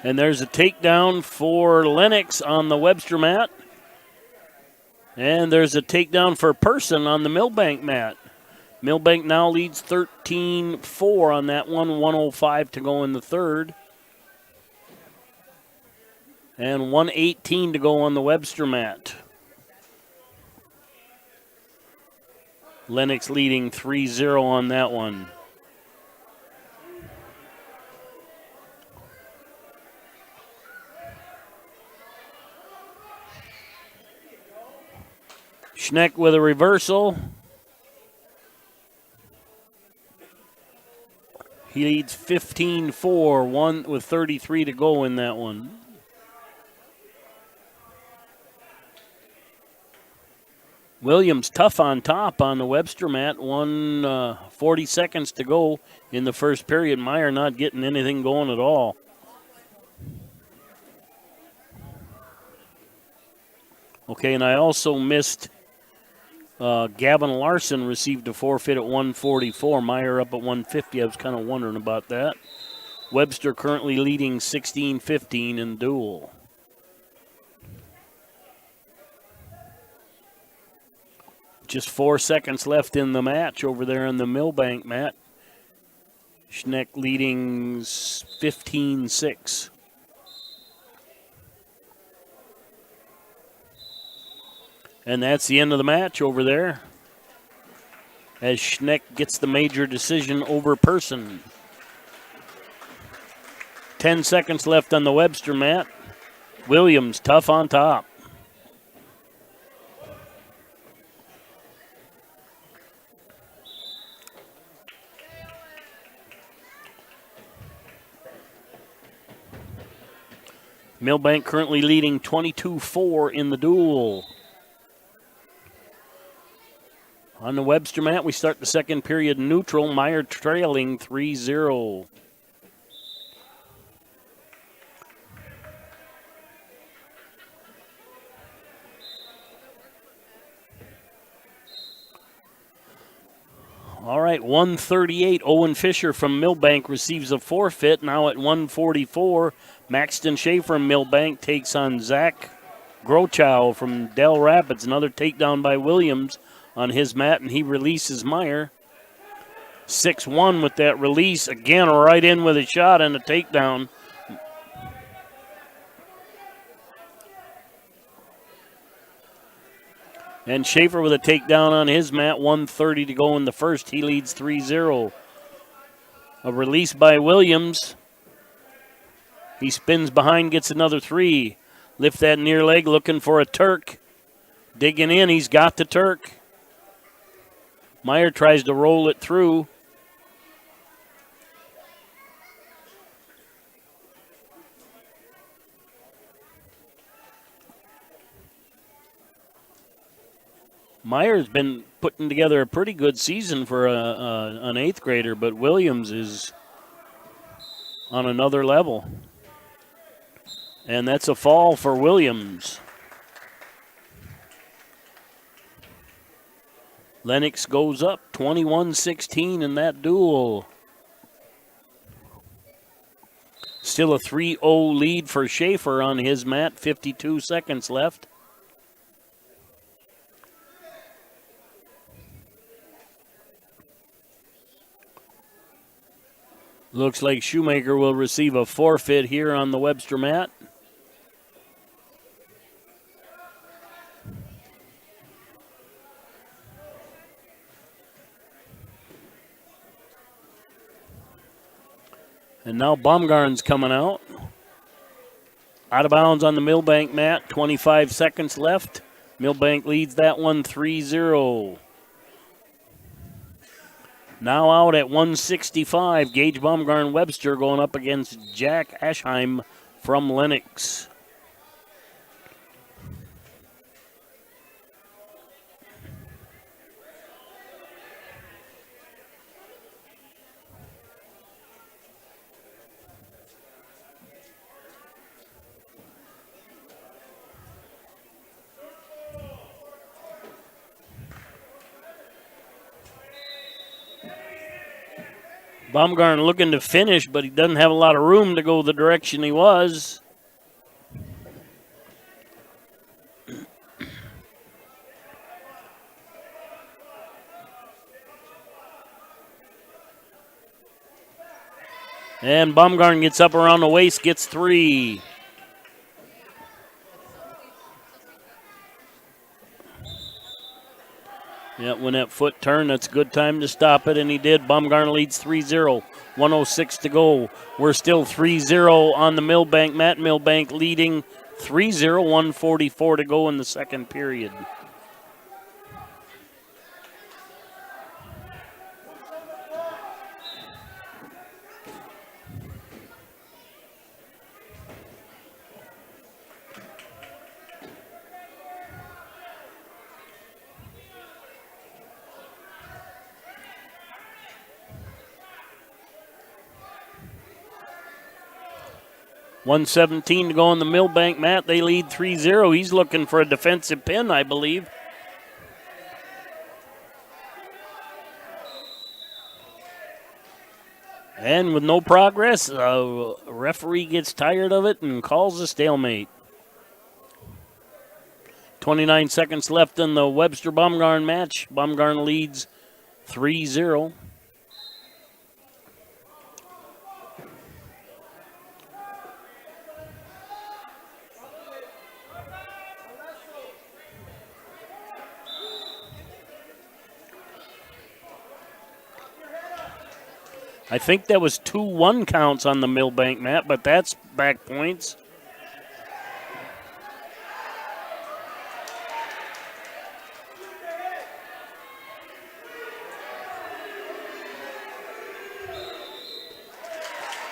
And there's a takedown for Lennox on the Webster mat. And there's a takedown for Person on the Milbank mat. Milbank now leads 13-4 on that one, 1:05 to go in the third. And 1:18 to go on the Webster mat. Lennox leading 3-0 on that one. Schneck with a reversal. He leads 15-4, one with 33 to go in that one. Williams tough on top on the Webster mat. 40 seconds to go in the first period. Meyer not getting anything going at all. Okay, and I also missed Gavin Larson received a forfeit at 144. Meyer up at 150. I was kind of wondering about that. Webster currently leading 16-15 in duel. Just 4 seconds left in the match over there on the Milbank mat. Schneck leading 15-6. And that's the end of the match over there, as Schneck gets the major decision over Person. 10 seconds left on the Webster mat. Williams tough on top. Milbank currently leading 22-4 in the duel. On the Webster mat, we start the second period neutral. Meyer trailing 3-0. All right, 138. Owen Fisher from Milbank receives a forfeit. Now at 144, Maxton Shea from Milbank takes on Zach Grochow from Del Rapids. Another takedown by Williams on his mat, and he releases Meyer. 6-1 with that release. Again, right in with a shot and a takedown. And Schaefer with a takedown on his mat. 1:30 to go in the first. He leads 3-0. A release by Williams. He spins behind, gets another 3. Lift that near leg, looking for a Turk. Digging in, he's got the Turk. Meyer tries to roll it through. Meyer's been putting together a pretty good season for an 8th grader, but Williams is on another level. And that's a fall for Williams. Lennox goes up 21-16 in that duel. Still a 3-0 lead for Schaefer on his mat, 52 seconds left. Looks like Shoemaker will receive a forfeit here on the Webster mat. And now Baumgarn's coming out. Out of bounds on the Milbank mat, 25 seconds left. Milbank leads that one 3-0. Now out at 165, Gage Baumgarn Webster going up against Jack Aschheim from Lennox. Baumgarten looking to finish, but he doesn't have a lot of room to go the direction he was. And Baumgarten gets up around the waist, gets 3. Yeah, when that foot turned, that's a good time to stop it, and he did. Baumgarten leads 3-0, 1:06 to go. We're still 3-0 on the Milbank. Matt Milbank leading 3-0, 1:44 to go in the second period. $1:17 to go on the Milbank mat. They lead 3-0. He's looking for a defensive pin, I believe. And with no progress, a referee gets tired of it and calls a stalemate. 29 seconds left in the Webster-Baumgarten match. Baumgarten leads 3-0. I think that was 2-1 counts on the Milbank mat, but that's back points.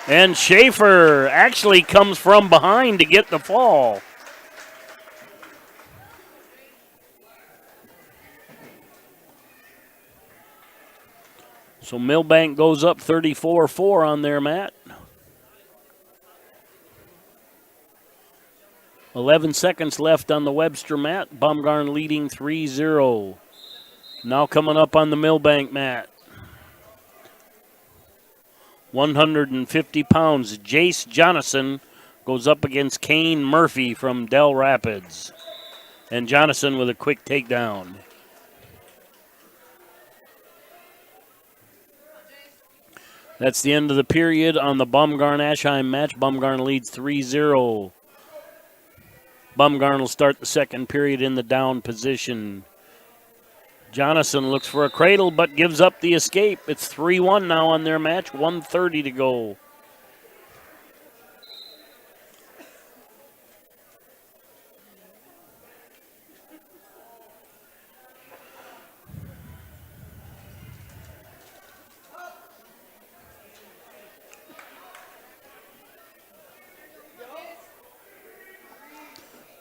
And Schaefer actually comes from behind to get the fall. So Milbank goes up 34-4 on their mat. 11 seconds left on the Webster mat. Baumgarten leading 3-0. Now coming up on the Milbank mat. 150 pounds. Jace Jonathan goes up against Kane Murphy from Del Rapids. And Jonathan with a quick takedown. That's the end of the period on the Baumgarten-Aschheim match. Baumgarten leads 3-0. Baumgarten will start the second period in the down position. Jonathan looks for a cradle but gives up the escape. It's 3-1 now on their match, 1:30 to go.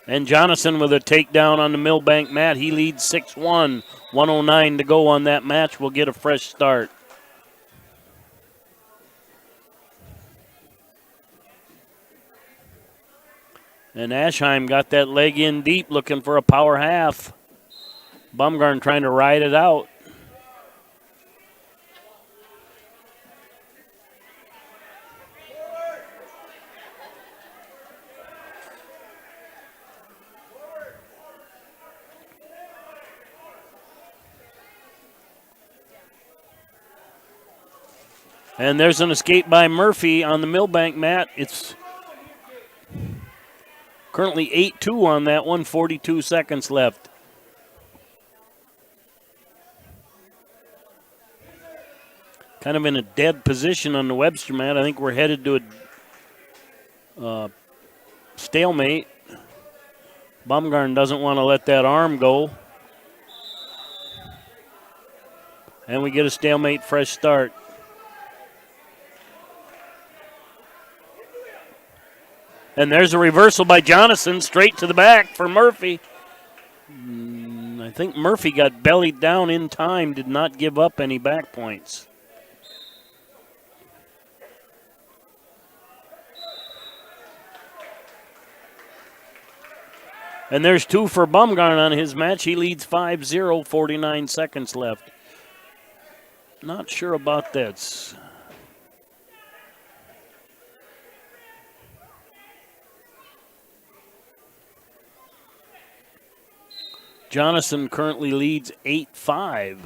And Jonathan with a takedown on the Milbank mat. He leads 6-1. 1:09 to go on that match. We'll get a fresh start. And Aschheim got that leg in deep looking for a power half. Baumgarten trying to ride it out. And there's an escape by Murphy on the Milbank mat. It's currently 8-2 on that one, 42 seconds left. Kind of in a dead position on the Webster mat. I think we're headed to a stalemate. Baumgarten doesn't want to let that arm go. And we get a stalemate, fresh start. And there's a reversal by Jonathan, straight to the back for Murphy. I think Murphy got bellied down in time, did not give up any back points. And there's 2 for Baumgarten on his match. He leads 5-0, 49 seconds left. Not sure about that. Jonathan currently leads 8-5.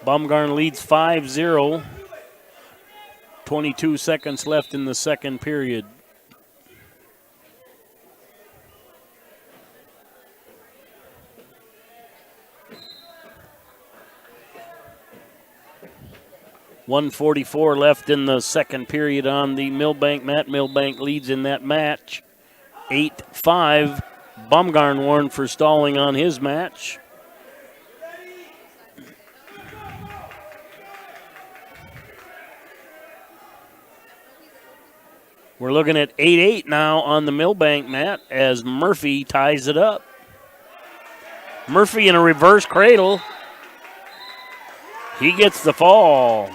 Baumgarten leads 5-0. 22 seconds left in the second period. .144 left in the second period on the Milbank mat. Milbank leads in that match 8-5. Baumgarten warned for stalling on his match. We're looking at 8-8 now on the Milbank mat as Murphy ties it up. Murphy in a reverse cradle. He gets the fall.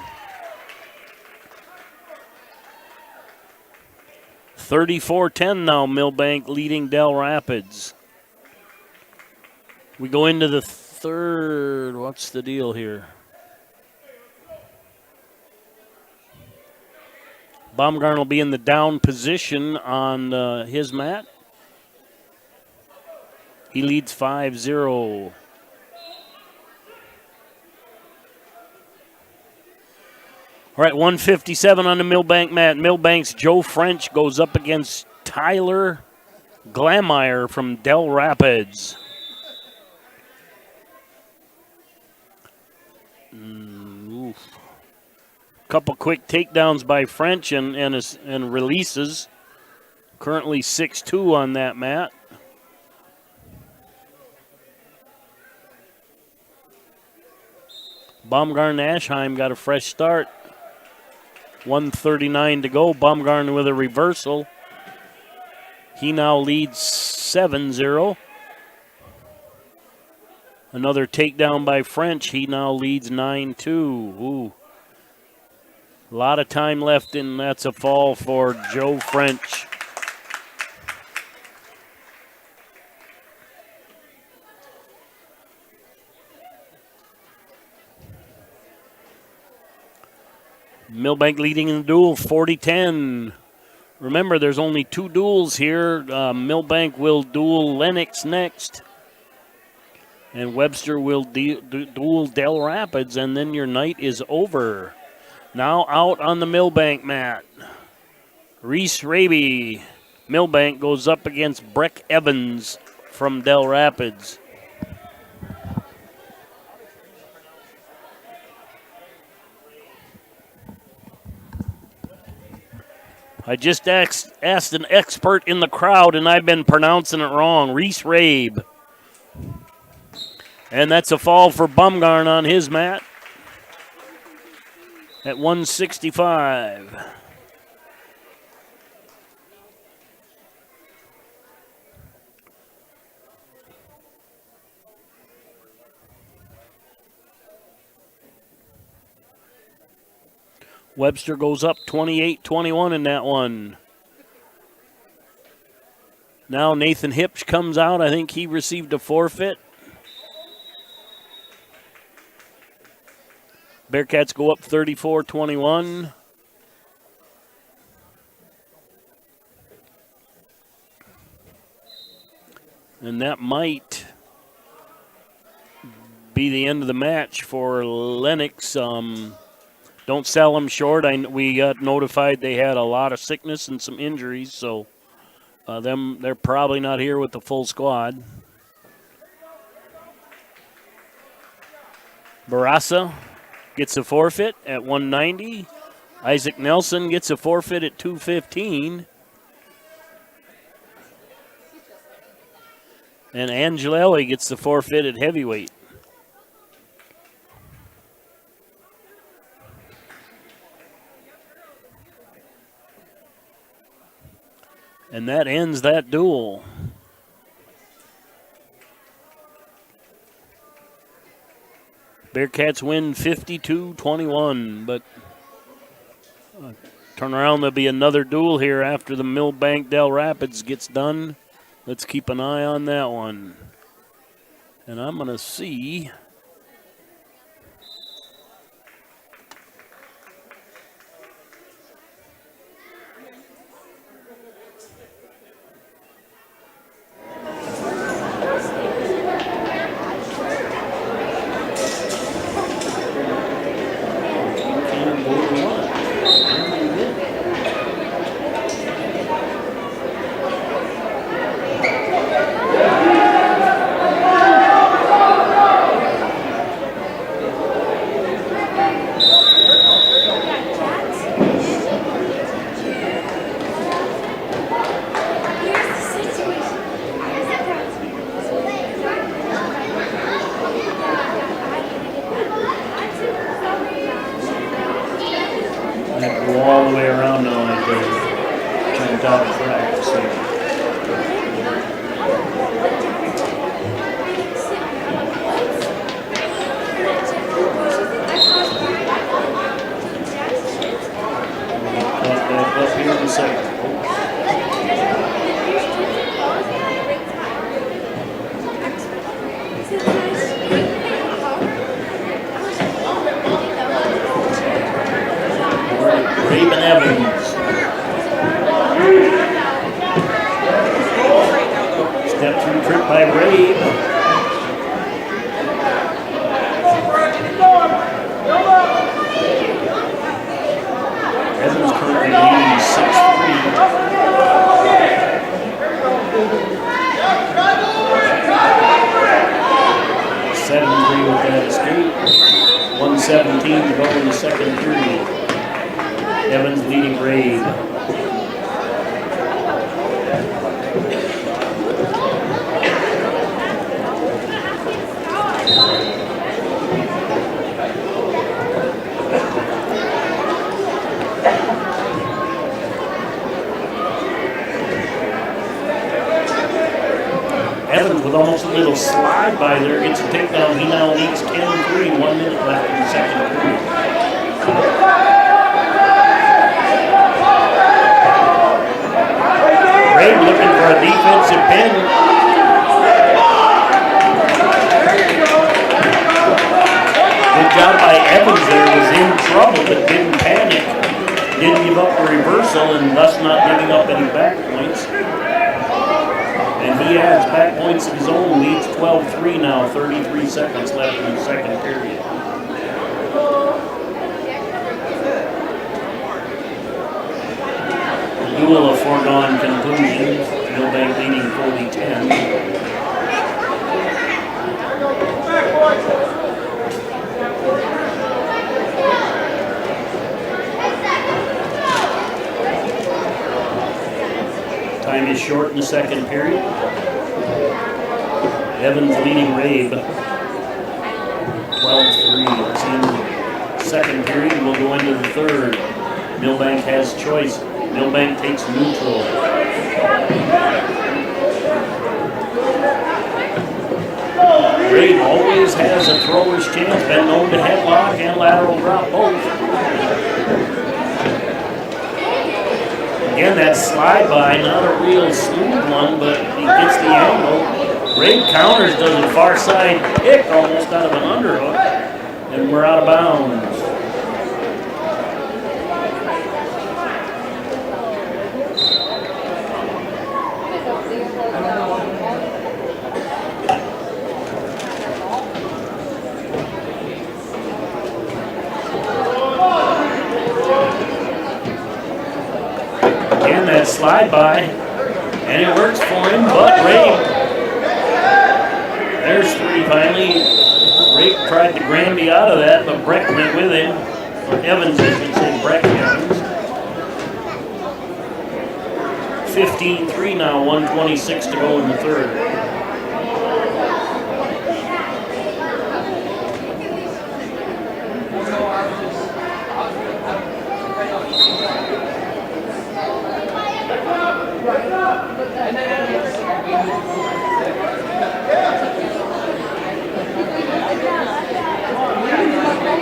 34-10 now, Milbank leading Del Rapids. We go into the third. What's the deal here? Baumgarten will be in the down position on his mat. He leads 5-0. All right, 157 on the Milbank mat. Milbank's Joe French goes up against Tyler Glameyer from Del Rapids. Couple quick takedowns by French and releases. Currently 6-2 on that mat. Baumgarten Ashheim got a fresh start. 1:39 to go. Baumgarten with a reversal. He now leads 7-0. Another takedown by French. He now leads 9-2. Ooh. A lot of time left, and that's a fall for Joe French. Milbank leading in the duel, 40-10. Remember, there's only 2 duels here. Milbank will duel Lennox next. And Webster will duel Del Rapids, and then your night is over. Now out on the Milbank mat. Reese Raby. Milbank goes up against Breck Evans from Del Rapids. I just asked an expert in the crowd, and I've been pronouncing it wrong. Reese Rabe. And that's a fall for Baumgarten on his mat at 165. Webster goes up 28-21 in that one. Now Nathan Hipsch comes out. I think he received a forfeit. Bearcats go up 34-21. And that might be the end of the match for Lennox. Don't sell them short. We got notified they had a lot of sickness and some injuries, so they're probably not here with the full squad. Barassa gets a forfeit at 190. Isaac Nelson gets a forfeit at 215. And Angelelli gets the forfeit at heavyweight. And that ends that duel. Bearcats win 52-21, but turn around, there'll be another duel here after the Milbank Del Rapids gets done. Let's keep an eye on that one. And I'm going to see. Good trip by Ray. Evans currently leading 6-3. 7-3 with that escape. 1:17 to go in the second period. Evans leading Rave. Evans with almost a little slide by there, gets a takedown. He now leads 10-3, 1 minute left in the second period. Ray looking for a defensive pin. Good job by Evans there, was in trouble but didn't panic. Didn't give up a reversal and thus not giving up any back points. And he adds back points of his own, leads 12-3 now, 33 seconds left in the second period. The duel of foregone conclusions, Milbank leading 40-10. Time is short in the second period. Evans leading Rabe 12-3. That's in the second period. We'll go into the third. Milbank has choice. Milbank takes neutral. Rabe always has a thrower's chance. Been known to headlock and lateral drop both. Again, that slide by, not a real smooth one, but he gets the angle. Rabe counters, does a far side kick almost out of an underhook, and we're out of bounds. Again, that slide by, and it works for him, but Rabe. There's three finally. Rabe tried to Granby out of that, but Breck went with him. Or Evans, I should say, Breck Evans. 15-3 now, 1:26 to go in the third.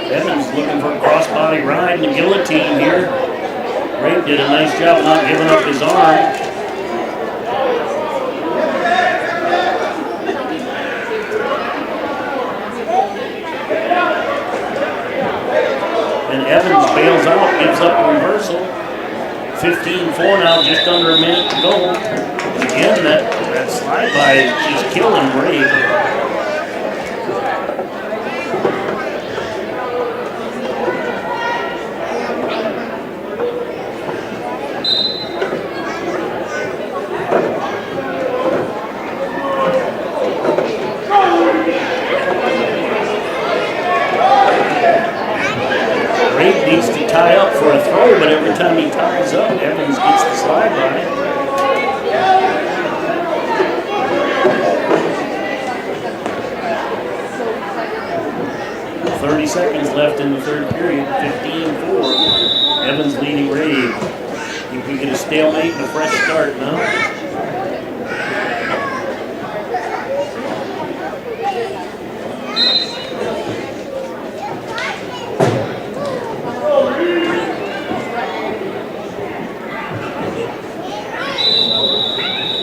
Evans looking for a crossbody ride and a guillotine here. Rabe did a nice job not giving up his arm. And Evans bails out, gives up a reversal. 15-4 now, just under a minute to go. Again, that slide by is just killing Rabe. Rabe needs to tie up for a throw, but every time he ties up, Evans gets the slide by. 30 seconds left in the third period, 15-4. Evans leading Rabe. Think we get a stalemate and a fresh start now.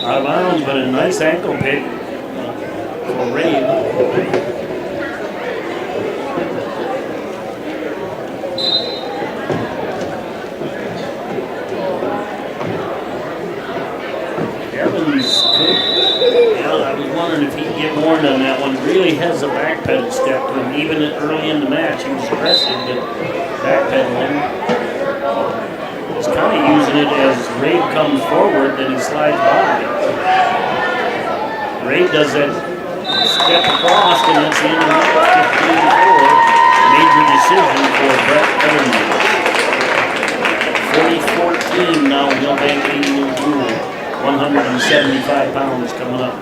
Out of bounds, but a nice ankle pick for Rabe. Evans, yeah, that was warned on that one. Really has a backpedal step to him. Even early in the match, he was aggressive, but backpedaling. He's kind of using it as Ray comes forward, then he slides by. Ray does that step across, and that's the end of the 15-4. Major decision for Brett Evans. 40-14 now, Milbank leading in duel. 175 pounds coming up.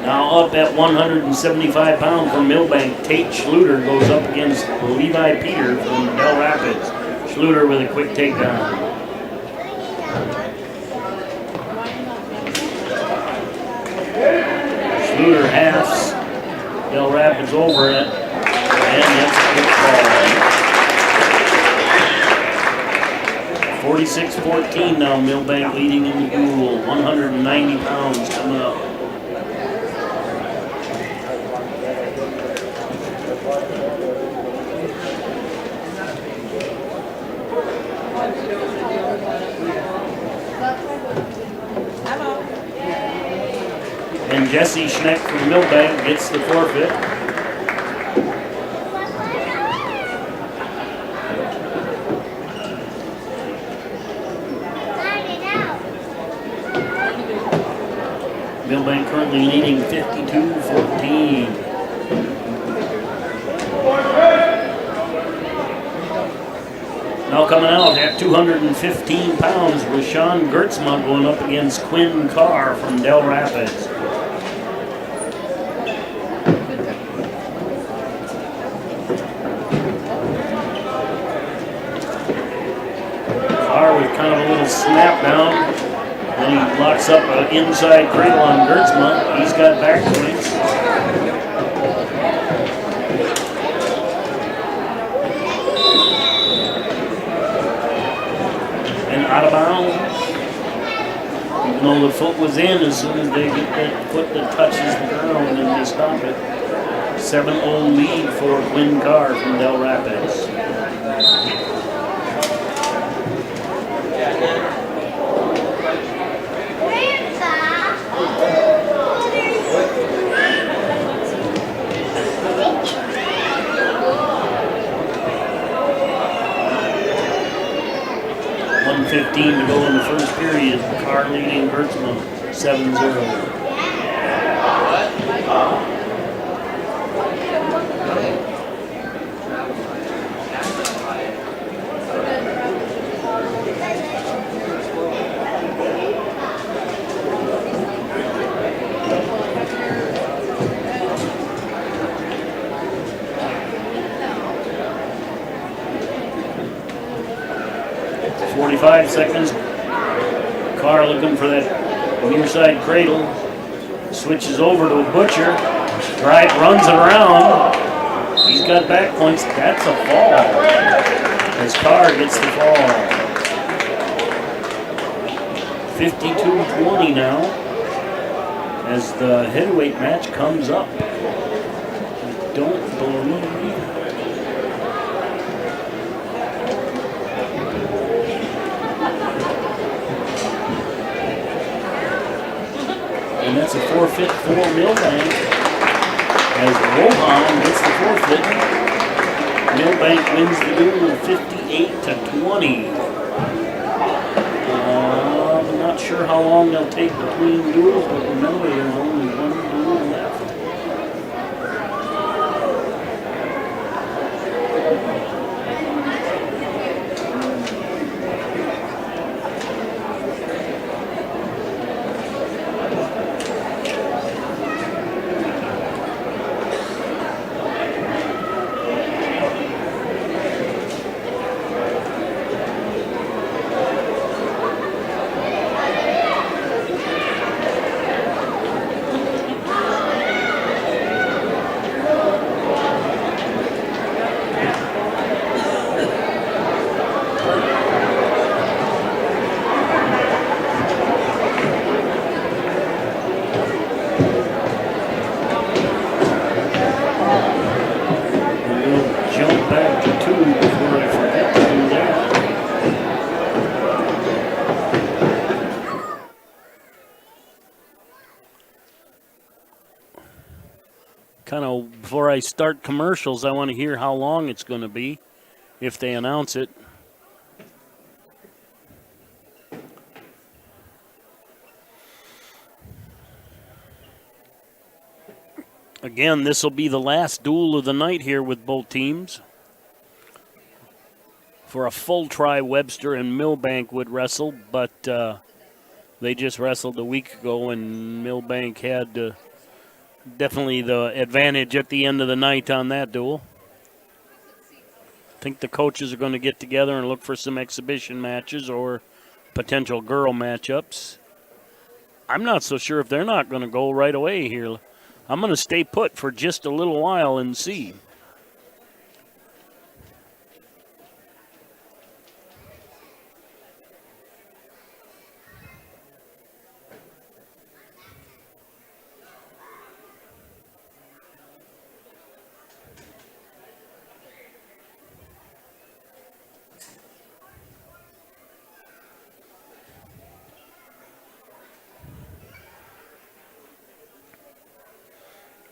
Now up at 175 pounds from Milbank, Tate Schluter goes up against Levi Peter from Bell Rapids. Schluter with a quick takedown. Schluter halves Bell Rapids over it, and that's a good call. 46-14 now, Milbank leading in the duel. 190 pounds coming up. And Jesse Schneck from Milbank gets the forfeit. Milbank currently leading 52-14. Now coming out at 215 pounds, Rashawn Gertzma going up against Quinn Carr from Del Rapids. Carr with kind of a little snap down. Then he locks up an inside cradle on Gertzma. He's got back points. Out of bounds. Even though the foot was in, as soon as they get that foot that touches the ground and they stop it. 7-0 lead for Quinn Carr from Del Rapids. .15 to go in the first period. Carr leading Gertzma 7-0. Seconds. Carr looking for that near side cradle. Switches over to a Butcher. Right, runs it around. He's got back points. That's a fall. As Carr gets the fall. 52-20 now. As the heavyweight match comes up. I don't believe. And that's a forfeit for Milbank as Rohan gets the forfeit. Milbank wins the duel 58-20. I'm not sure how long they'll take between duels, but remember there's only one duel left. kind of before I start commercials, I want to hear how long it's going to be if they announce it. Again, this will be the last duel of the night here with both teams. For a full try, Webster and Milbank would wrestle, but they just wrestled a week ago, and Milbank had definitely the advantage at the end of the night on that duel. I think the coaches are going to get together and look for some exhibition matches or potential girl matchups. I'm not so sure if they're not going to go right away here. I'm going to stay put for just a little while and see.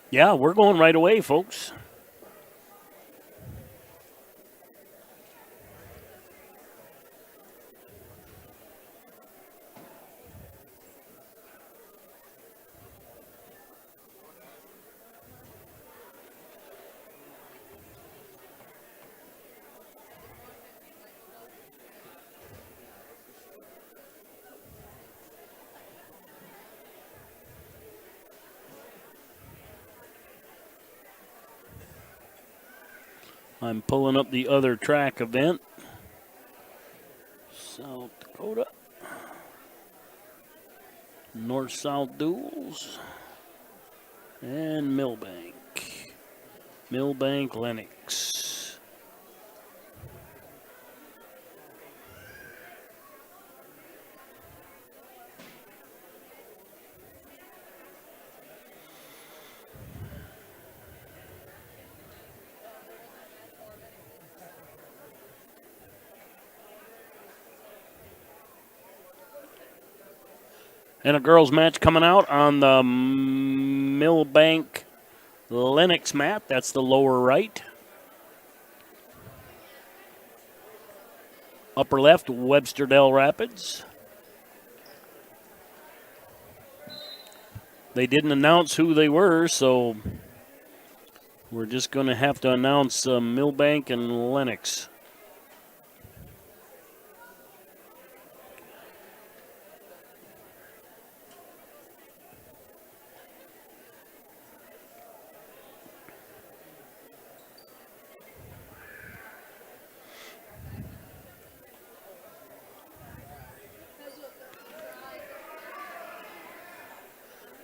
Yeah, we're going right away, folks. I'm pulling up the other track event. South Dakota. North-South duels. And Milbank. Milbank Lennox. And a girls' match coming out on the Milbank Lennox map. That's the lower right. Upper left, Webster Del Rapids. They didn't announce who they were, so we're just going to have to announce Milbank and Lennox.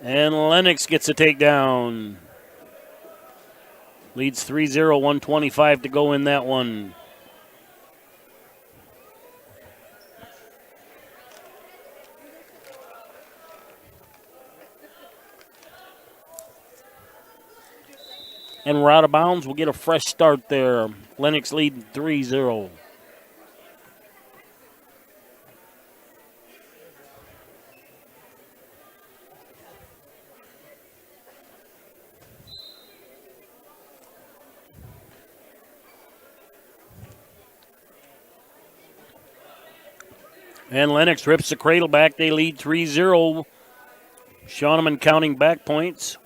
And Lennox gets a takedown. Leads 3-0, 125 to go in that one. And we're out of bounds. We'll get a fresh start there. Lennox leading 3-0. And Lennox rips the cradle back. They lead 3-0. Shawneman counting back points.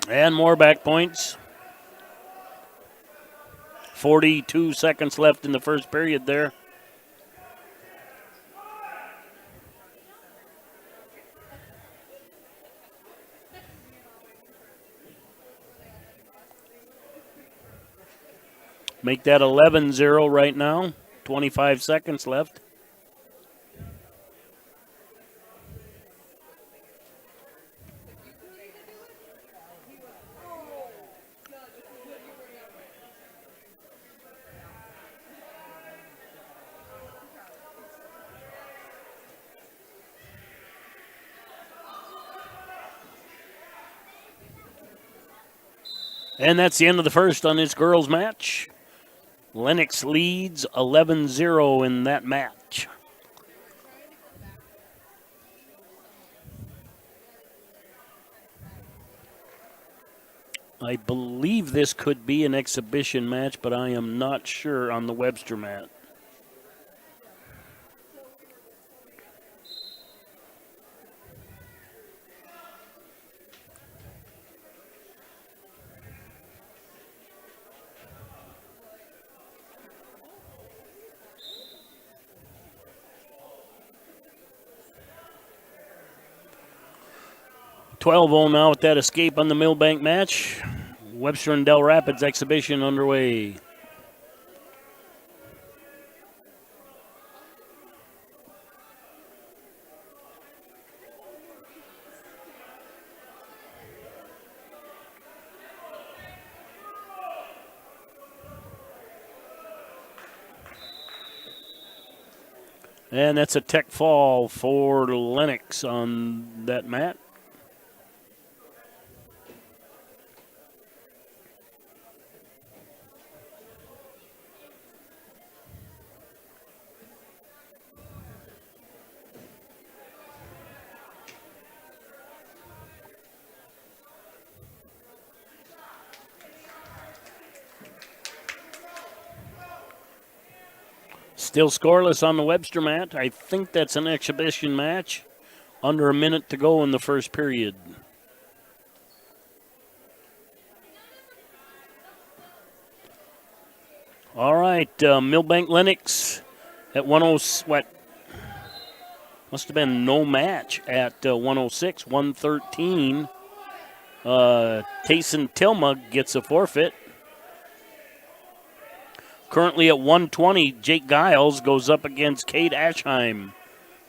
And more back points. 42 seconds left in the first period there. Make that 11-0 right now. 25 seconds left. And that's the end of the first on this girls' match. Lennox leads 11-0 in that match. I believe this could be an exhibition match, but I am not sure on the Webster mat. $12-0 now with that escape on the Milbank match. Webster and Del Rapids exhibition underway. And that's a tech fall for Lennox on that mat. Still scoreless on the Webster mat. I think that's an exhibition match. Under a minute to go in the first period. All right, Milbank Lennox at 106. What? Must have been no match at 106, 113. Tayson Tilma gets a forfeit. Currently at 120, Jake Giles goes up against Cade Ashheim.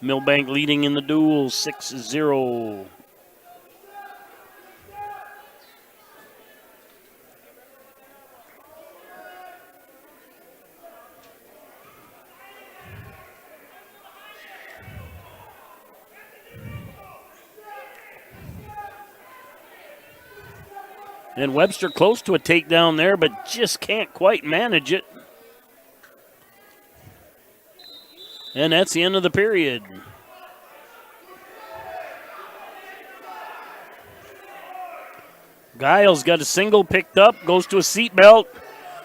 Milbank leading in the duel 6-0. And Webster close to a takedown there, but just can't quite manage it. And that's the end of the period. Giles got a single picked up, goes to a seatbelt.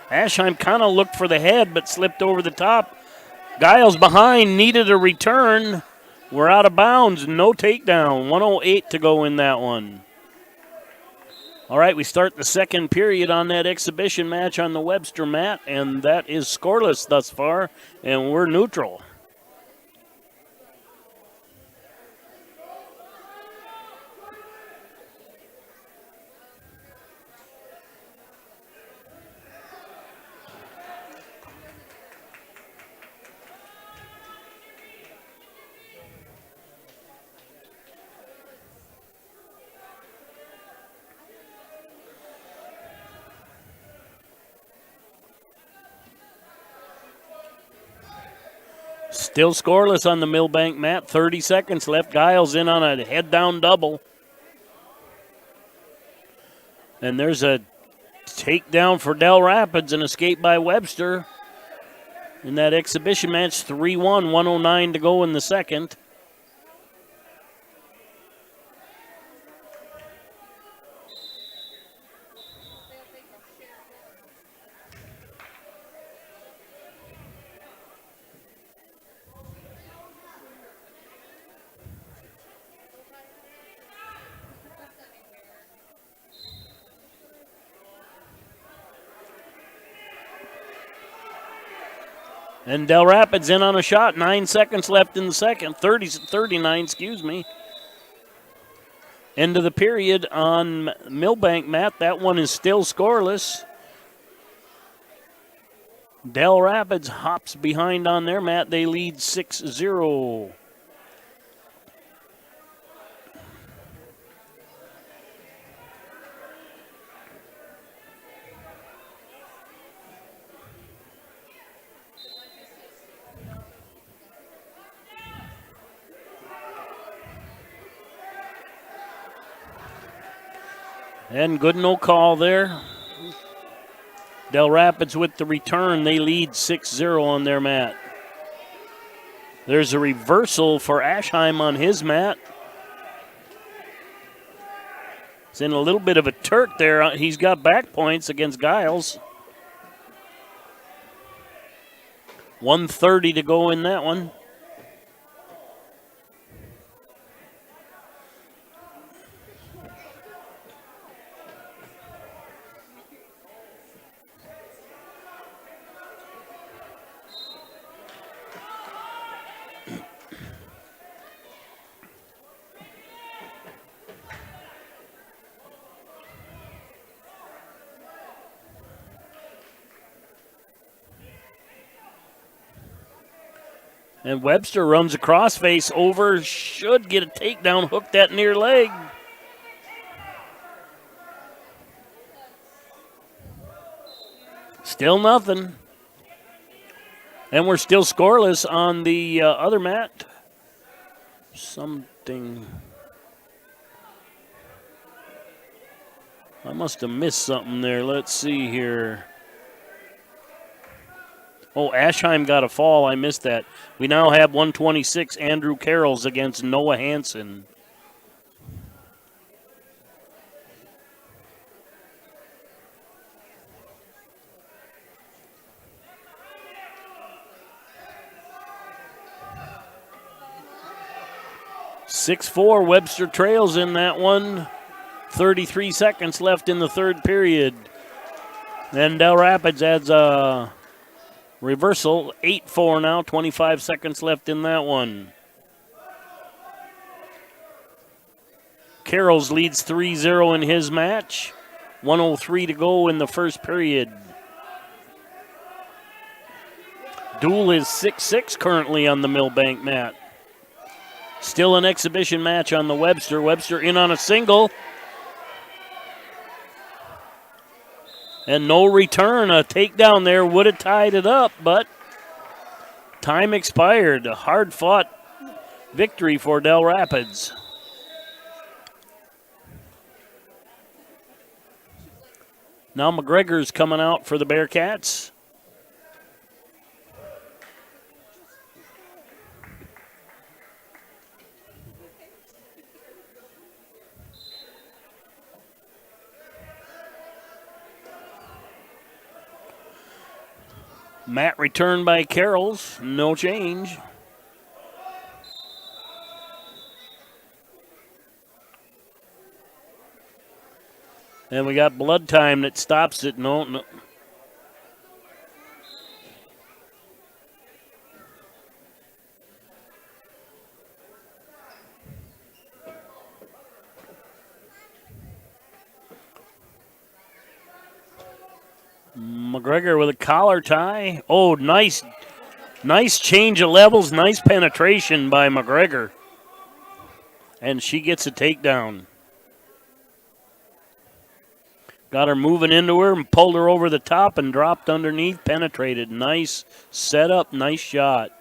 Ashheim kind of looked for the head, but slipped over the top. Giles behind, needed a return. We're out of bounds, no takedown. 1:08 to go in that one. All right, we start the second period on that exhibition match on the Webster mat, and that is scoreless thus far, and we're neutral. Still scoreless on the Milbank mat. 30 seconds left. Giles in on a head-down double. And there's a takedown for Del Rapids, an escape by Webster. In that exhibition match, 3-1, 1:09 to go in the second. And Del Rapids in on a shot. 9 seconds left in the second. 39, excuse me. End of the period on Milbank mat. That one is still scoreless. Del Rapids hops behind on their mat. They lead 6-0. And good no call there. Del Rapids with the return. They lead 6-0 on their mat. There's a reversal for Ashheim on his mat. He's in a little bit of a Turk there. He's got back points against Giles. 1:30 to go in that one. And Webster runs a crossface over, should get a takedown, hook that near leg. Still nothing. And we're still scoreless on the other mat. Something. I must have missed something there. Let's see here. Oh, Ashheim got a fall. I missed that. We now have 126 Andrew Carrolls against Noah Hansen. (6-4) Webster trails in that one. 33 seconds left in the third period. Then Del Rapids adds a reversal, 8-4 now, 25 seconds left in that one. Carrolls leads 3-0 in his match. 1:03 to go in the first period. Duel is 6-6 currently on the Milbank mat. Still an exhibition match on the Webster. Webster in on a single. And no return. A takedown there would have tied it up, but time expired. A hard-fought victory for Del Rapids. Now McGregor's coming out for the Bearcats. Mat returned by Carrolls. No change. And we got blood time that stops it. No. McGregor with a collar tie. Oh, nice change of levels. Nice penetration by McGregor. And she gets a takedown. Got her moving into her and pulled her over the top and dropped underneath. Penetrated. Nice setup. Nice shot.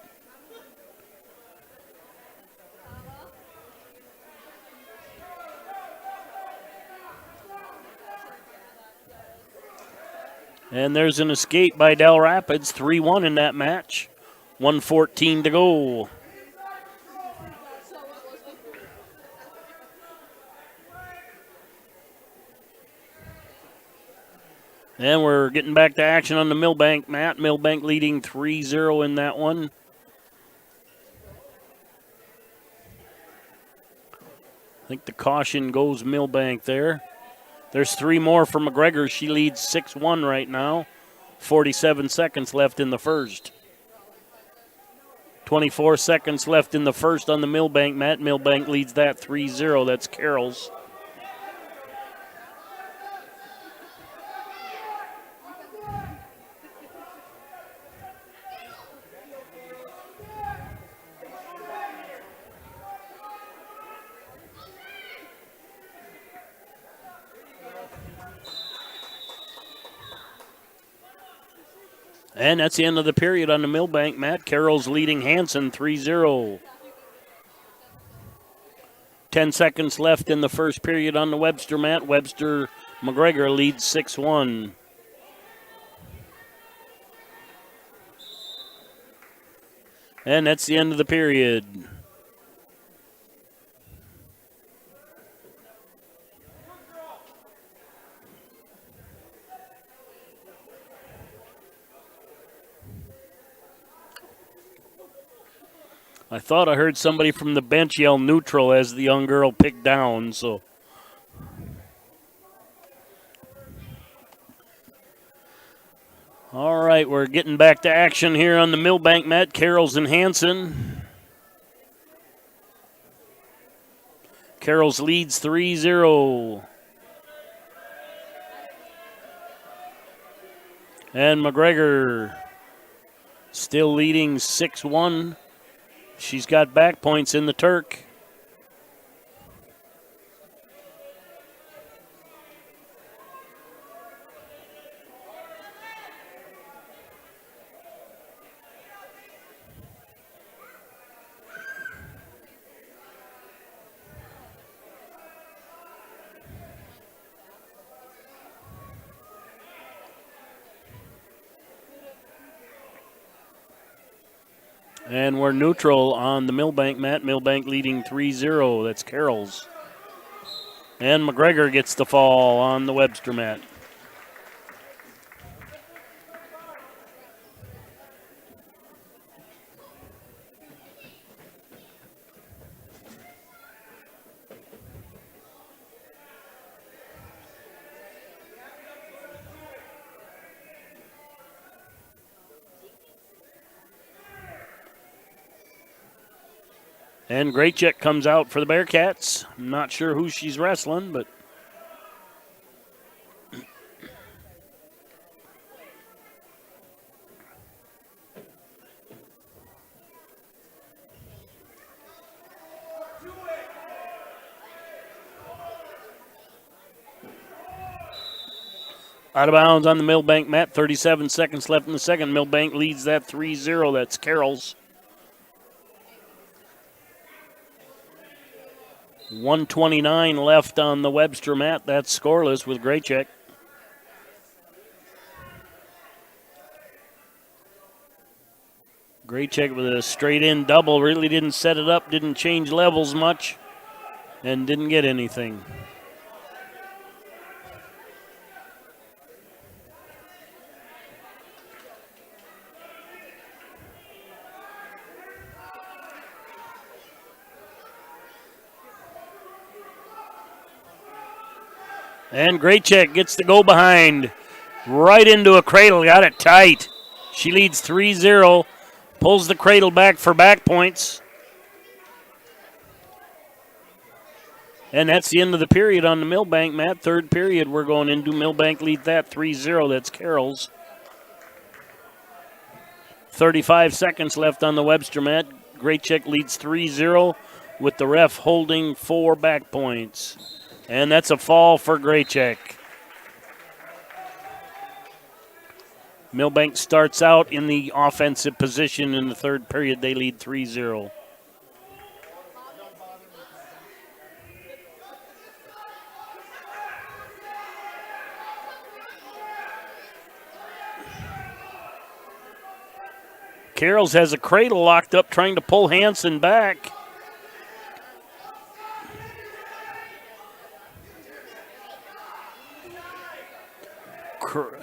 And there's an escape by Del Rapids, 3-1 in that match. 1:14 to go. And we're getting back to action on the Milbank mat. Milbank leading 3-0 in that one. I think the caution goes Milbank there. There's 3 more for McGregor. She leads 6-1 right now. 47 seconds left in the first. 24 seconds left in the first on the Milbank mat. Milbank leads that 3-0. That's Carrolls. And that's the end of the period on the Milbank mat. Carrolls leading Hansen 3-0. 10 seconds left in the first period on the Webster mat. McGregor leads 6-1. And that's the end of the period. I thought I heard somebody from the bench yell neutral as the young girl picked down, so. All right, we're getting back to action here on the Milbank mat. Carroll's and Hanson. Carroll's leads 3-0. And McGregor still leading 6-1. She's got back points in the Turk. And we're neutral on the Milbank mat. Milbank leading 3-0. That's Carroll's. And McGregor gets the fall on the Webster mat. And Graycheck comes out for the Bearcats. I'm not sure who she's wrestling, but out of bounds on the Milbank mat. 37 seconds left in the second. Milbank leads that 3-0. That's Carroll's. 1:29 left on the Webster mat. That's scoreless with Graycheck. Graycheck with a straight-in double. Really didn't set it up, didn't change levels much, and didn't get anything. And Graycheck gets the go behind. Right into a cradle. Got it tight. She leads 3-0. Pulls the cradle back for back points. And that's the end of the period on the Milbank mat. Third period we're going into. Milbank lead that 3-0. That's Carroll's. 35 seconds left on the Webster mat. Graycheck leads 3-0 with the ref holding 4 back points. And that's a fall for Graycheck. Milbank starts out in the offensive position in the third period. They lead 3-0. Carroll's has a cradle locked up trying to pull Hanson back.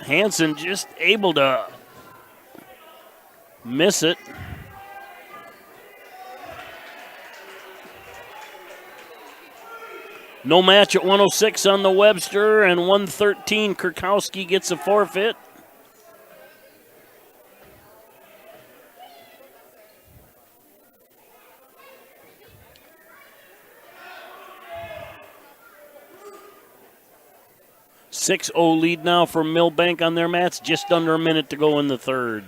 Hanson just able to miss it. No match at 106 on the Webster, and 113 Kurkowski gets a forfeit. .6-0 lead now for Milbank on their mats. Just under a minute to go in the third.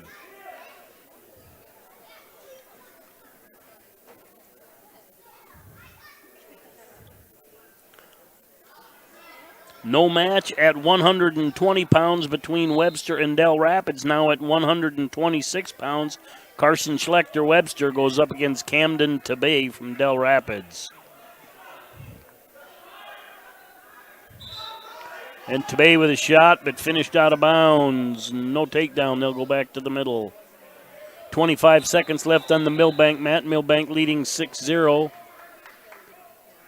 No match at 120 pounds between Webster and Del Rapids. Now at 126 pounds, Carson Schlechter Webster goes up against Camden Tabay from Del Rapids. And Tabay with a shot, but finished out of bounds. No takedown. They'll go back to the middle. 25 seconds left on the Milbank mat. Milbank leading 6-0.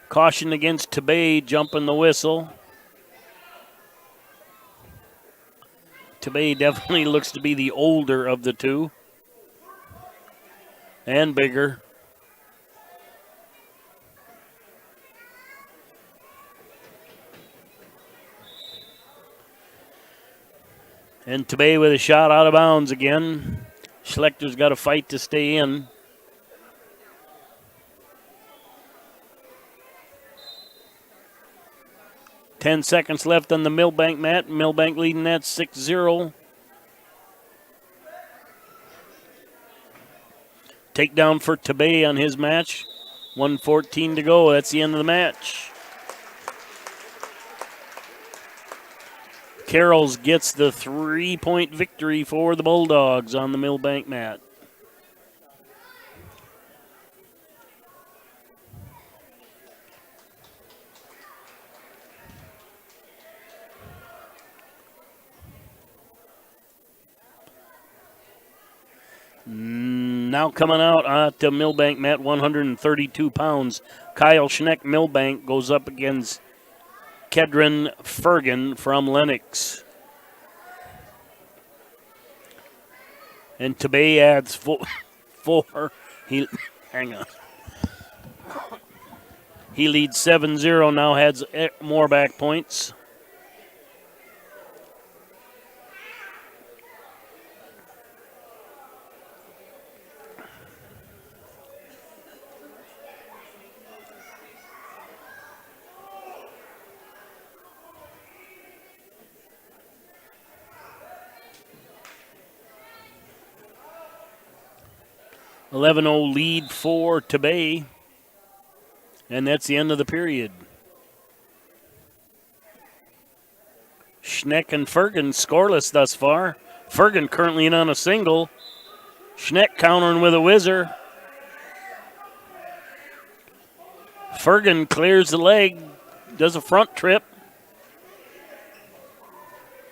Caution against Tabay, jumping the whistle. Tabay definitely looks to be the older of the two. And bigger. And Tabay with a shot out of bounds again. Schlechter's got to fight to stay in. Ten seconds left on the Milbank mat. Milbank leading that 6-0. Takedown for Tabay on his match. 1:14 to go. That's the end of the match. Carroll's gets the 3-point victory for the Bulldogs on the Milbank mat. Now coming out at the Milbank mat, 132 pounds. Kyle Schneck, Milbank, goes up against Kedron Fergan from Lennox. And Tabay adds four. Hang on. He leads 7-0, now has more back points. $11-0 lead for Tabay. And that's the end of the period. Schneck and Fergan scoreless thus far. Fergan currently in on a single. Schneck countering with a whizzer. Fergan clears the leg, does a front trip.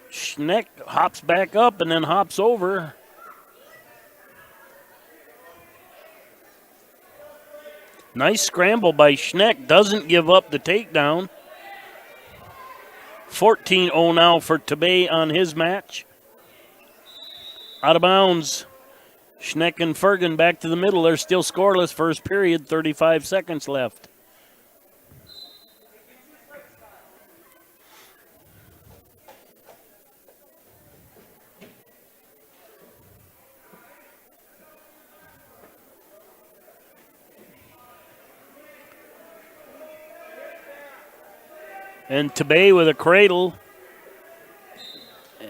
Schneck hops back up and then hops over. Nice scramble by Schneck. Doesn't give up the takedown. 14-0 now for Tabay on his match. Out of bounds. Schneck and Fergan back to the middle. They're still scoreless. First period, 35 seconds left. And Tabay with a cradle.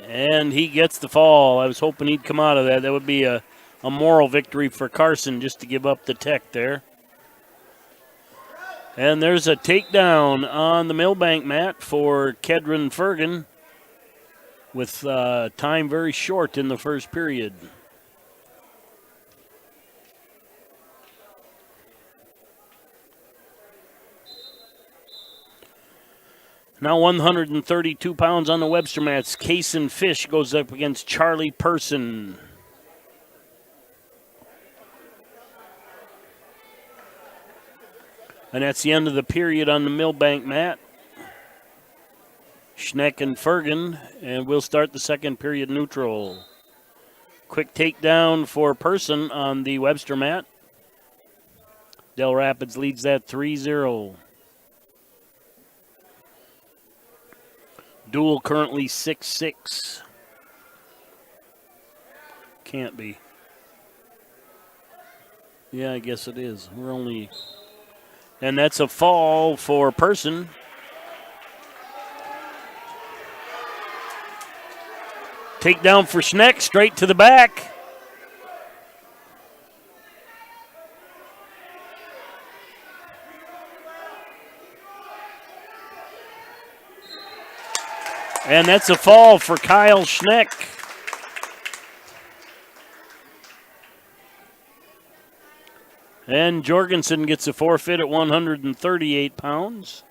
And he gets the fall. I was hoping he'd come out of that. That would be a moral victory for Carson just to give up the tech there. And there's a takedown on the Milbank mat for Kedron Fergan with time very short in the first period. Now 132 pounds on the Webster mats. Kaysen Fish goes up against Charlie Person. And that's the end of the period on the Milbank mat. Schneck and Fergan, and we'll start the second period neutral. Quick takedown for Person on the Webster mat. Del Rapids leads that 3-0. Duel currently 6-6. Can't be. Yeah, I guess it is. We're only... And that's a fall for Person. Takedown for Schneck, straight to the back. And that's a fall for Kyle Schneck. And Jorgensen gets a forfeit at 138 pounds.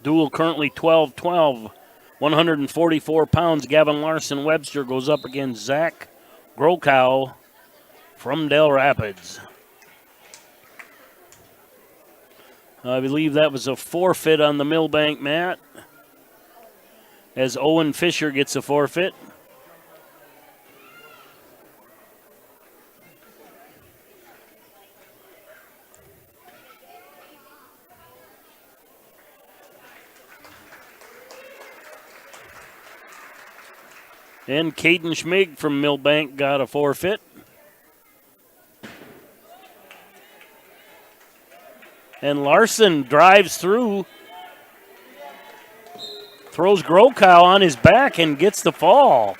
Duel currently 12-12. 144 pounds. Gavin Larson Webster goes up against Zach Grokow from Del Rapids. I believe that was a forfeit on the Milbank mat, as Owen Fisher gets a forfeit. And Caden Schmig from Milbank got a forfeit. And Larson drives through, throws Grokow on his back and gets the fall.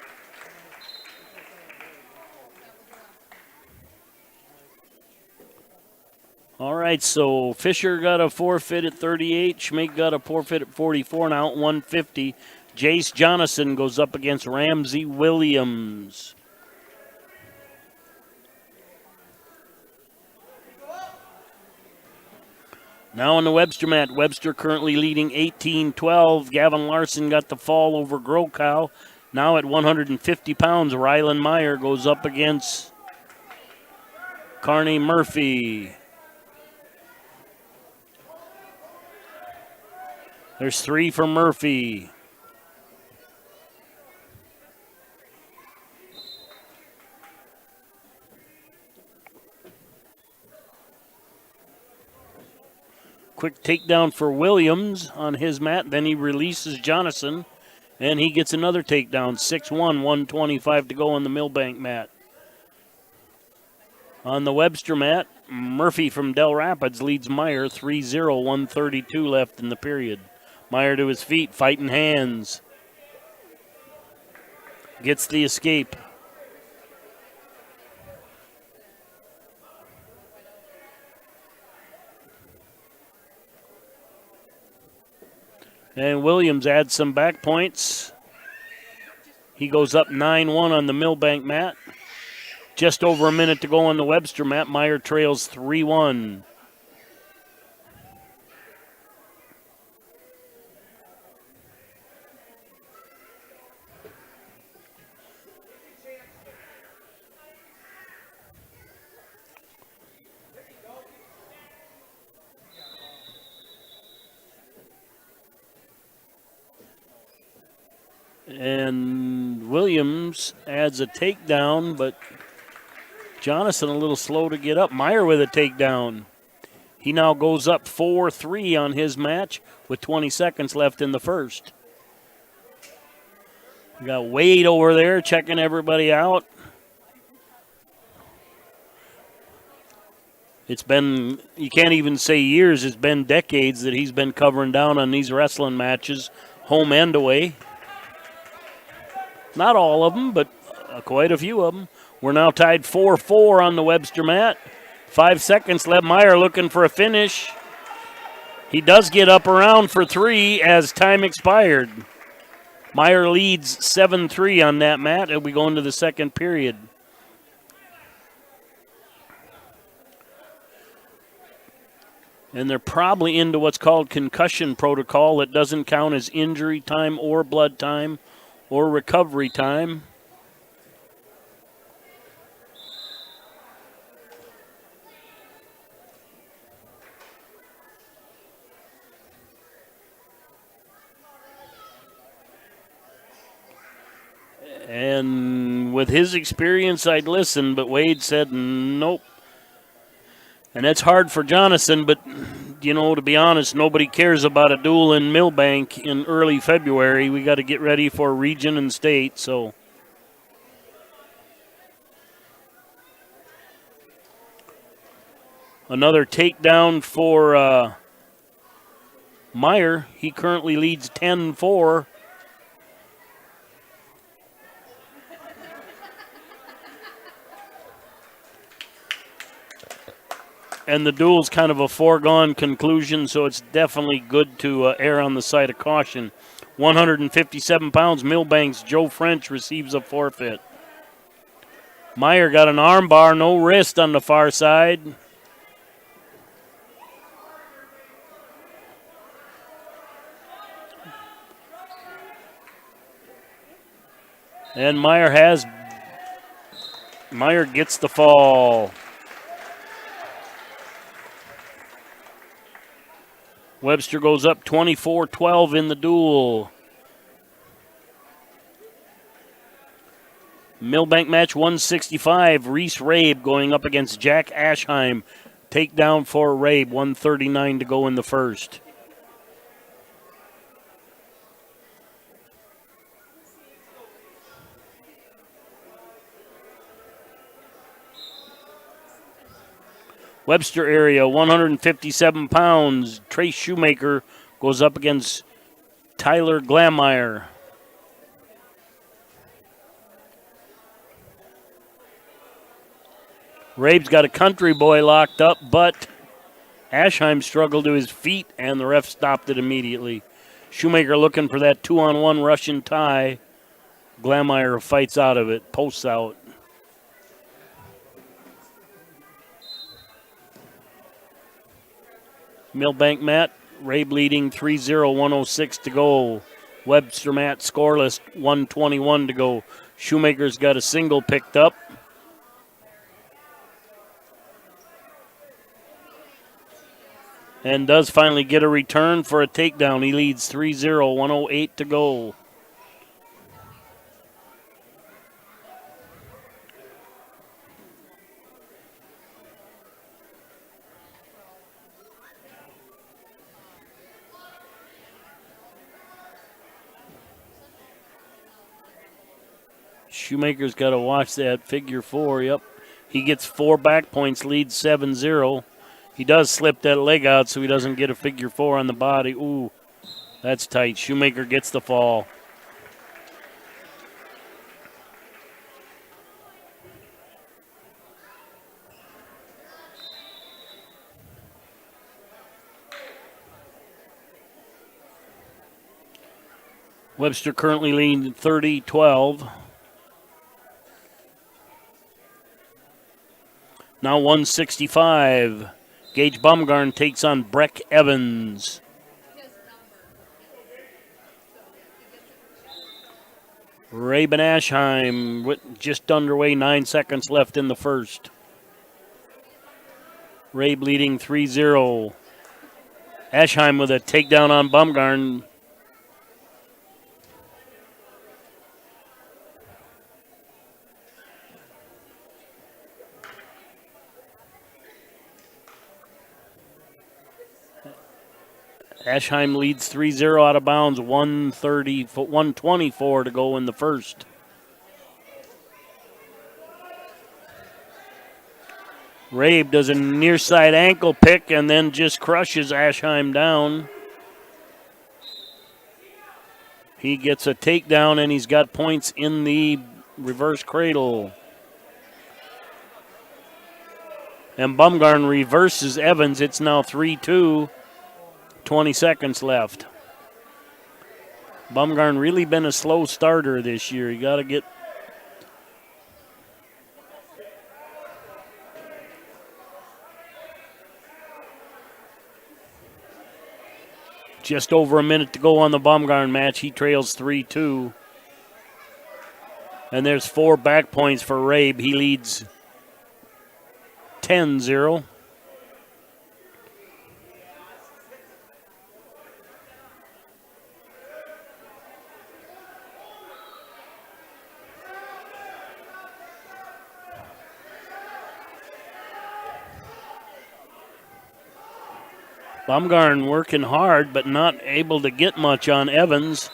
All right, so Fisher got a forfeit at 38. Schmig got a forfeit at 44, now at 150. Jace Jonathan goes up against Ramsey Williams. Now on the Webster mat, Webster currently leading 18-12. Gavin Larson got the fall over Grokow. Now at 150 pounds, Rylan Meyer goes up against Carney Murphy. There's 3 for Murphy. Quick takedown for Williams on his mat. Then he releases Jonathan, and he gets another takedown. 6-1, 125 to go on the Milbank mat. On the Webster mat, Murphy from Del Rapids leads Meyer 3-0, 132 left in the period. Meyer to his feet, fighting hands. Gets the escape. And Williams adds some back points. He goes up 9-1 on the Milbank mat. Just over a minute to go on the Webster mat. Meyer trails 3-1. And Williams adds a takedown, but Jonathan a little slow to get up. Meyer with a takedown. He now goes up 4-3 on his match with 20 seconds left in the first. We got Wade over there checking everybody out. It's been, you can't even say years, it's been decades that he's been covering down on these wrestling matches, home and away. Not all of them, but quite a few of them. We're now tied 4-4 on the Webster mat. 5 seconds left. Meyer looking for a finish. He does get up around for 3 as time expired. Meyer leads 7-3 on that mat as we go into the second period. And they're probably into what's called concussion protocol. It doesn't count as injury time or blood time or recovery time. And with his experience, I'd listen, but Wade said nope. And that's hard for Jonathan, but, you know, to be honest, nobody cares about a duel in Milbank in early February. We got to get ready for region and state, so. Another takedown for Meyer. He currently leads 10-4. And the duel's kind of a foregone conclusion, so it's definitely good to err on the side of caution. 157 pounds, Milbank's Joe French receives a forfeit. Meyer got an arm bar, no wrist on the far side. And Meyer gets the fall. Webster goes up 24-12 in the duel. Milbank match 165. Reese Rabe going up against Jack Ashheim. Takedown for Rabe, 1:39 to go in the first. Webster area, 157 pounds. Trace Shoemaker goes up against Tyler Glameyer. Rabe's got a country boy locked up, but Ashheim struggled to his feet, and the ref stopped it immediately. Shoemaker looking for that 2-on-1 Russian tie. Glameyer fights out of it, posts out. Milbank mat, Rabe leading 3-0, 106 to go. Webster mat scoreless, 121 to go. Shoemaker's got a single picked up. And does finally get a return for a takedown. He leads 3-0, 108 to go. Shoemaker's got to watch that figure four. Yep. He gets 4 back points, leads 7-0. He does slip that leg out so he doesn't get a figure four on the body. Ooh, that's tight. Shoemaker gets the fall. Webster currently leading 30-12. Now 165. Gage Baumgarn takes on Breck Evans. Rabe and Ashheim just underway, 9 seconds left in the first. Rabe leading 3-0. Ashheim with a takedown on Baumgarn. Ashheim leads 3-0 out of bounds, 124 to go in the first. Rabe does a near side ankle pick and then just crushes Ashheim down. He gets a takedown and he's got points in the reverse cradle. And Baumgarn reverses Evans. It's now 3-2. 20 seconds left. Baumgarn really been a slow starter this year. You got to get just over a minute to go on the Baumgarn match. He trails 3-2. And there's 4 back points for Rabe. He leads 10-0. Baumgarn working hard, but not able to get much on Evans.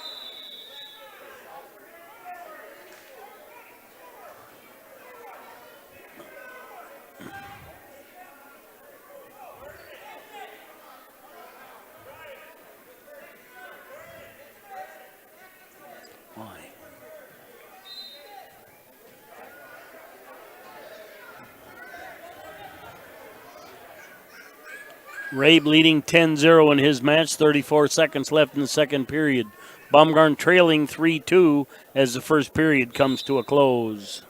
Rabe leading 10-0 in his match, 34 seconds left in the second period. Baumgarn trailing 3-2 as the first period comes to a close.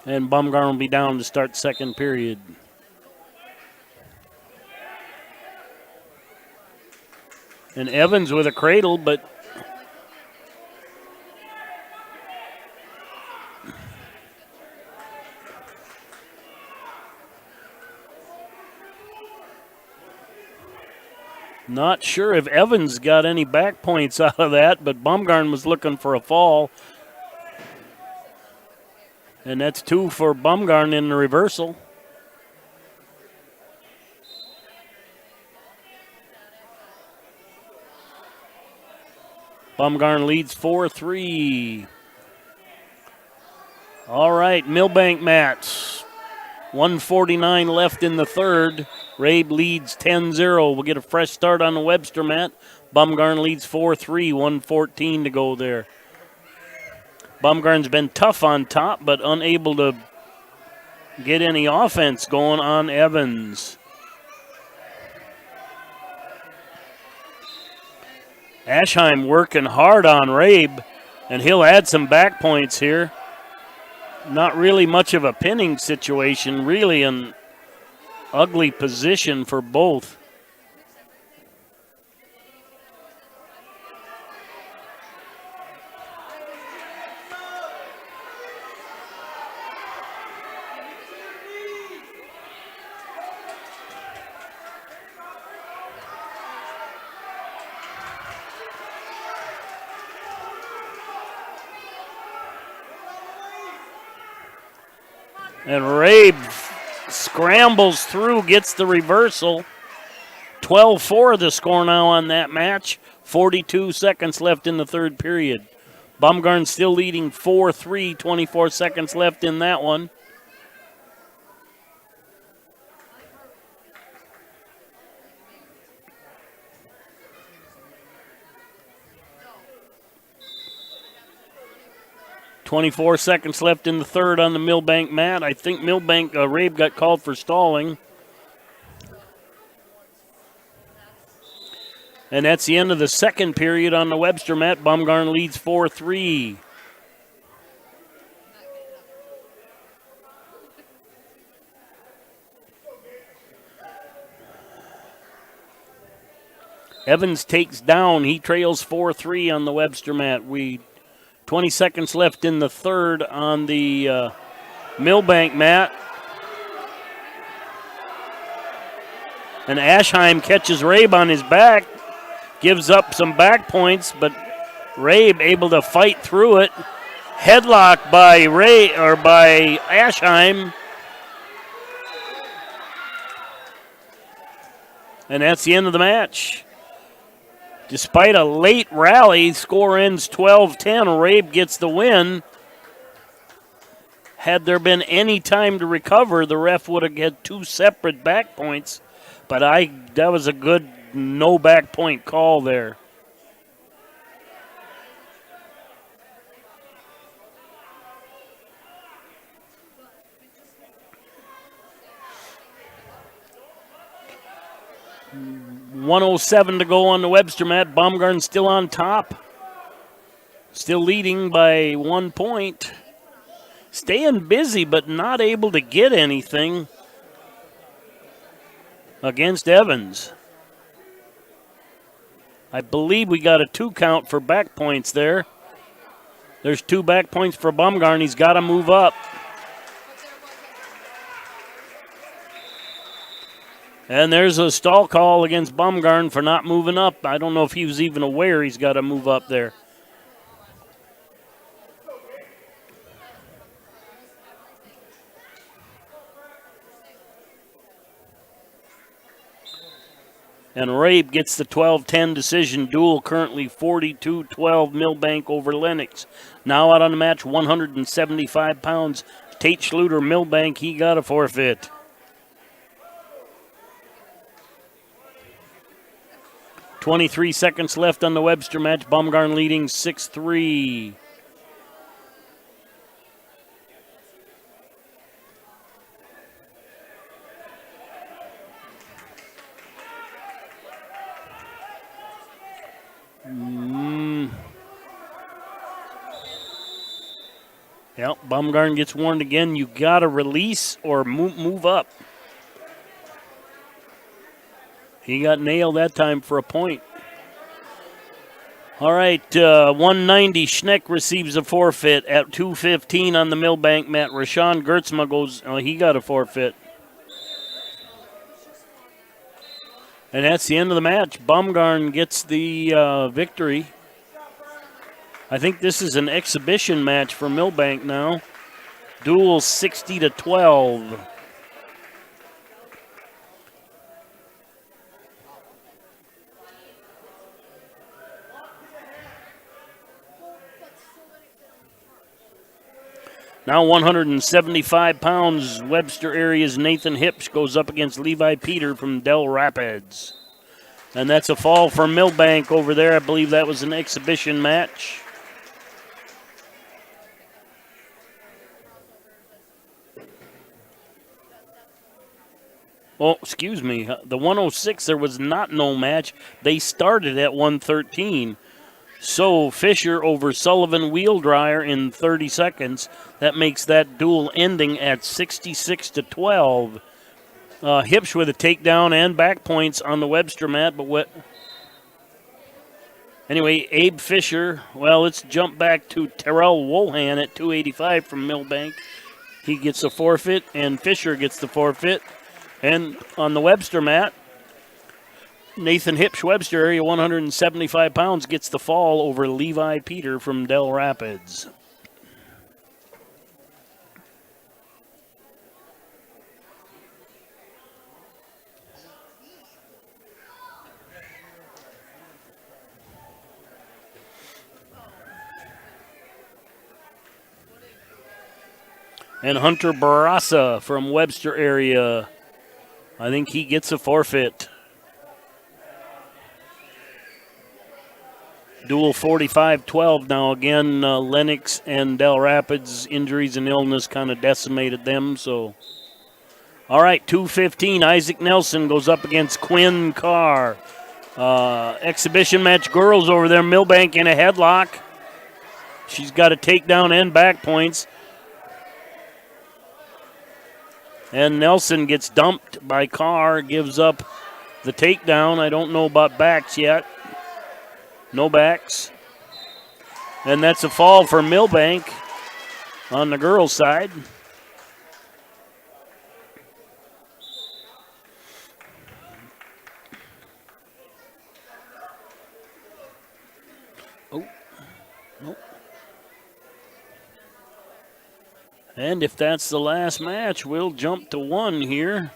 And Bumgarn will be down to start second period. And Evans with a cradle, but not sure if Evans got any back points out of that, but Bumgarn was looking for a fall. And that's 2 for Bumgarn in the reversal. Bumgarn leads 4-3. All right, Milbank mats. 1:49 left in the third. Rabe leads 10-0. We'll get a fresh start on the Webster mat. Bumgarn leads 4-3, 1:14 to go there. Bumgarn's been tough on top, but unable to get any offense going on Evans. Ashheim working hard on Rabe, and he'll add some back points here. Not really much of a pinning situation, really an ugly position for both. And Rabe scrambles through, gets the reversal. 12-4 the score now on that match. 42 seconds left in the third period. Bumgarn still leading 4-3, 24 seconds left in that one. .24 seconds left in the third on the Milbank mat. I think Rabe got called for stalling. And that's the end of the second period on the Webster mat. Bumgarn leads 4-3. Evans takes down. He trails 4-3 on the Webster mat. 20 seconds left in the third on the Milbank mat. And Ashheim catches Rabe on his back, gives up some back points, but Rabe able to fight through it. Headlock by Ashheim. And that's the end of the match. Despite a late rally, score ends 12-10. Rabe gets the win. Had there been any time to recover, the ref would have had 2 separate back points. But that was a good no back point call there. .107 to go on the Webster mat. Bumgarn still on top. Still leading by 1 point. Staying busy, but not able to get anything against Evans. I believe we got a 2 count for back points there. There's 2 back points for Bumgarn. He's got to move up. And there's a stall call against Bumgarn for not moving up. I don't know if he was even aware he's got to move up there. And Rabe gets the 12-10 decision duel, currently 42-12 Milbank over Lennox. Now out on the match, 175 pounds. Tate Schluter, Milbank, he got a forfeit. .23 seconds left on the Webster match. Bumgarn leading 6-3. Yep, Baumgarten gets warned again. You got to release or move up. He got nailed that time for a point. All right, 190. Schneck receives a forfeit at 2:15 on the Milbank mat. Rashawn Gertzma goes, he got a forfeit. And that's the end of the match. Baumgarten gets the victory. I think this is an exhibition match for Milbank now. Duel 60-12. Now 175 pounds, Webster area's Nathan Hipsch goes up against Levi Peter from Del Rapids. And that's a fall for Milbank over there. I believe that was an exhibition match. Oh, excuse me. The 106, there was not no match. They started at 113. So Fisher over Sullivan wheel dryer in 30 seconds. That makes that duel ending at 66-12. Hipsch with a takedown and back points on the Webster mat. But anyway, Abe Fisher, well, let's jump back to Terrell Woolhan at 285 from Milbank. He gets a forfeit, and Fisher gets the forfeit. And on the Webster mat, Nathan Hipsch, Webster area, 175 pounds, gets the fall over Levi Peter from Del Rapids. And Hunter Barassa from Webster area, I think he gets a forfeit. Duel 45-12 now. Again, Lennox and Del Rapids injuries and illness kind of decimated them. So, all right, 2:15. Isaac Nelson goes up against Quinn Carr. Exhibition match girls over there. Milbank in a headlock. She's got a takedown and back points. And Nelson gets dumped by Carr, gives up the takedown. I don't know about backs yet. No backs. And that's a fall for Milbank on the girls' side. Oh, nope. And if that's the last match, we'll jump to one here.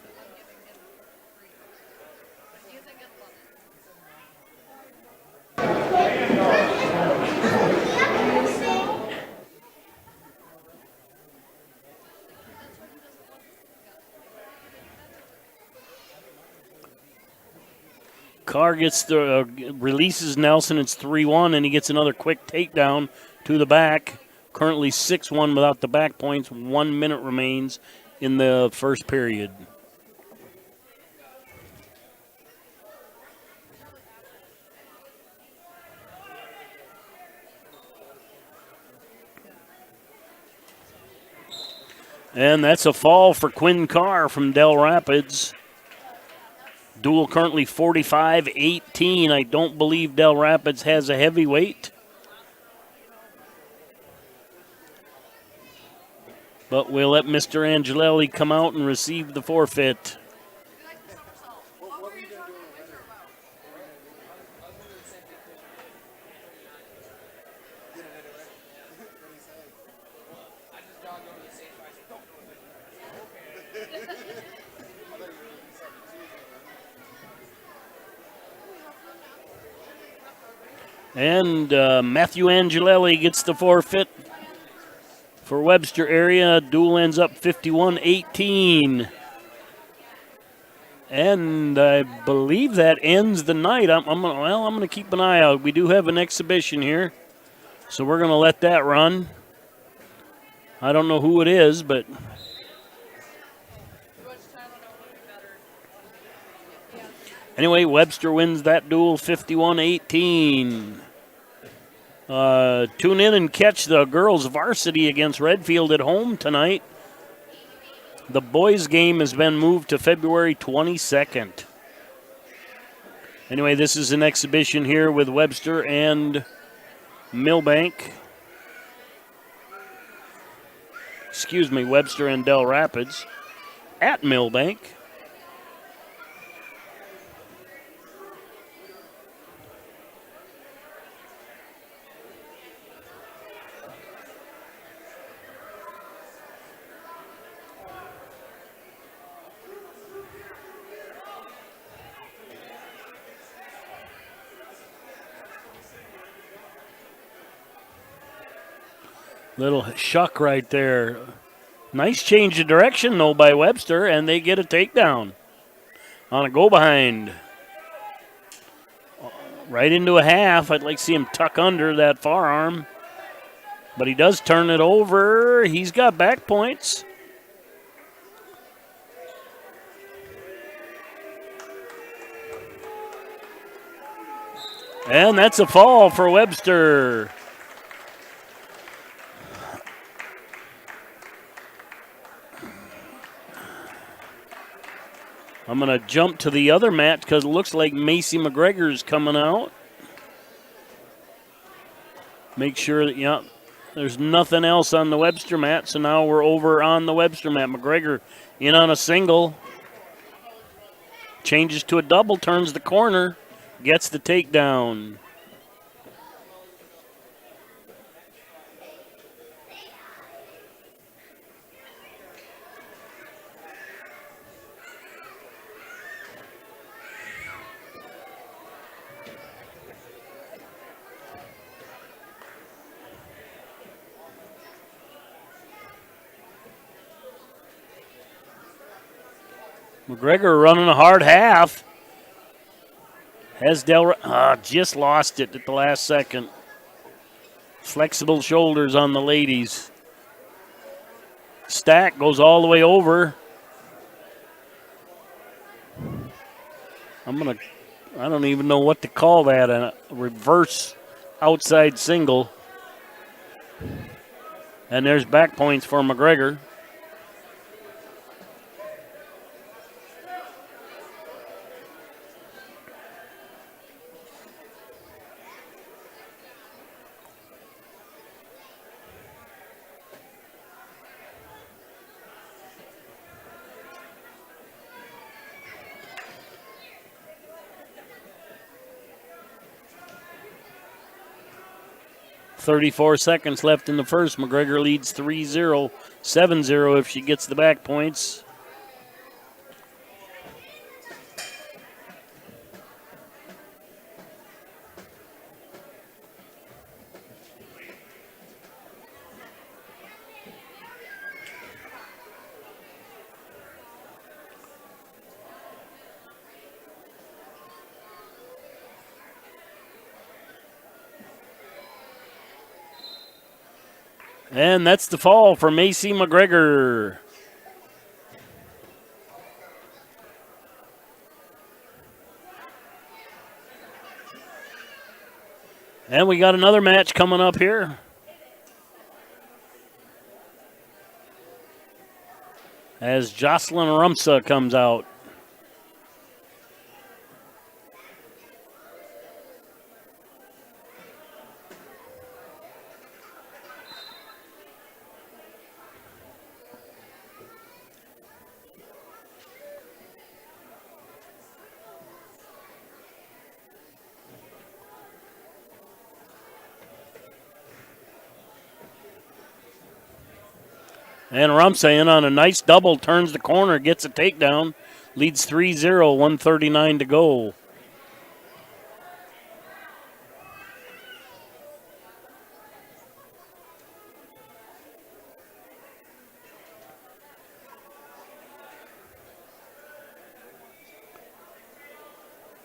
Carr gets the releases Nelson. It's 3-1, and he gets another quick takedown to the back. Currently 6-1 without the back points. 1 minute remains in the first period. And that's a fall for Quinn Carr from Del Rapids. Duel currently 45-18. I don't believe Del Rapids has a heavyweight. But we'll let Mr. Angelelli come out and receive the forfeit. And Matthew Angelelli gets the forfeit for Webster area. Duel ends up 51-18. And I believe that ends the night. I'm going to keep an eye out. We do have an exhibition here, so we're going to let that run. I don't know who it is, but anyway, Webster wins that duel 51-18. Tune in and catch the girls' varsity against Redfield at home tonight. The boys' game has been moved to February 22nd. Anyway, this is an exhibition here with Webster and Milbank. Excuse me, Webster and Del Rapids at Milbank. Little shuck right there. Nice change of direction, though, by Webster, and they get a takedown on a go-behind. Right into a half. I'd like to see him tuck under that forearm. But he does turn it over. He's got back points. And that's a fall for Webster. I'm going to jump to the other mat because it looks like Macy McGregor's coming out. Make sure that, there's nothing else on the Webster mat, so now we're over on the Webster mat. McGregor in on a single. Changes to a double, turns the corner, gets the takedown. McGregor running a hard half. Has just lost it at the last second. Flexible shoulders on the ladies. Stack goes all the way over. I don't even know what to call that, a reverse outside single. And there's back points for McGregor. .34 seconds left in the first. McGregor leads 3-0, 7-0 if she gets the back points. And that's the fall for Macy McGregor. And we got another match coming up here. As Jocelyn Rumsa comes out. And Rumsa in on a nice double, turns the corner, gets a takedown, leads 3-0, 1:39 to go.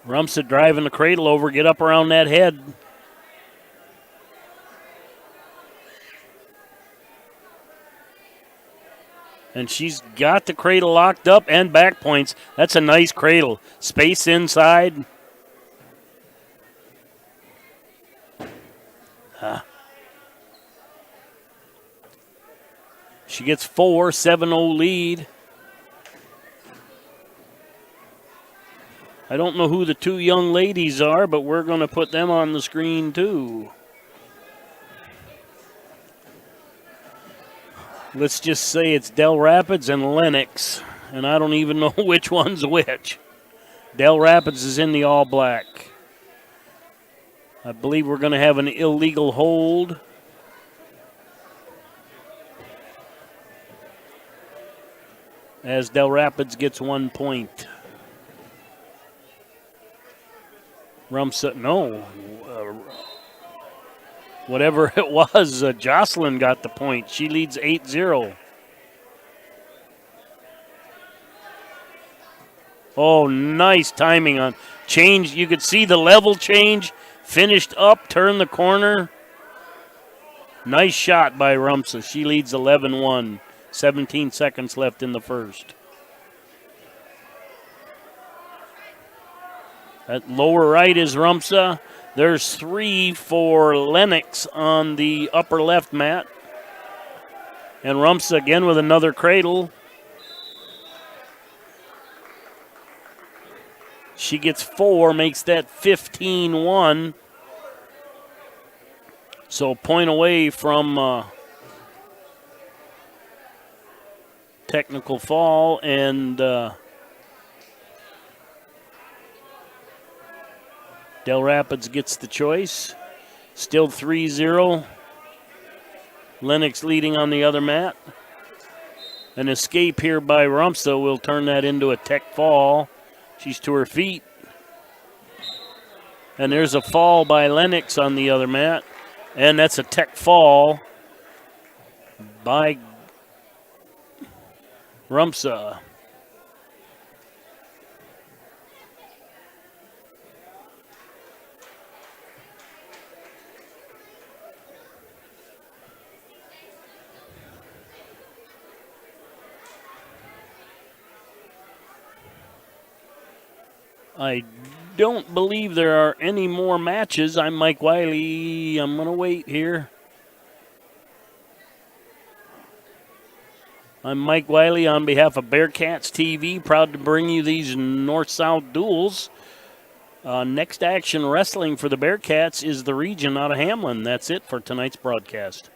Rumsa driving the cradle over, get up around that head. And she's got the cradle locked up and back points. That's a nice cradle. Space inside. She gets 4, 7-0 lead. I don't know who the two young ladies are, but we're going to put them on the screen too. Let's just say it's Del Rapids and Lennox, and I don't even know which one's which. Del Rapids is in the all black. I believe we're going to have an illegal hold. As Del Rapids gets 1 point. Whatever it was, Jocelyn got the point. She leads 8-0. Oh, nice timing on change. You could see the level change. Finished up, turned the corner. Nice shot by Rumsa. She leads 11-1. 17 seconds left in the first. At lower right is Rumsa. There's 3 for Lennox on the upper left mat. And Rumsa again with another cradle. She gets 4, makes that 15-1. So point away from technical fall, and Del Rapids gets the choice. Still 3-0. Lennox leading on the other mat. An escape here by Rumsa will turn that into a tech fall. She's to her feet. And there's a fall by Lennox on the other mat. And that's a tech fall by Rumsa. I don't believe there are any more matches. I'm Mike Wiley. I'm going to wait here. I'm Mike Wiley on behalf of Bearcats TV, proud to bring you these north-south duels. Next Action Wrestling for the Bearcats is the region out of Hamlin. That's it for tonight's broadcast.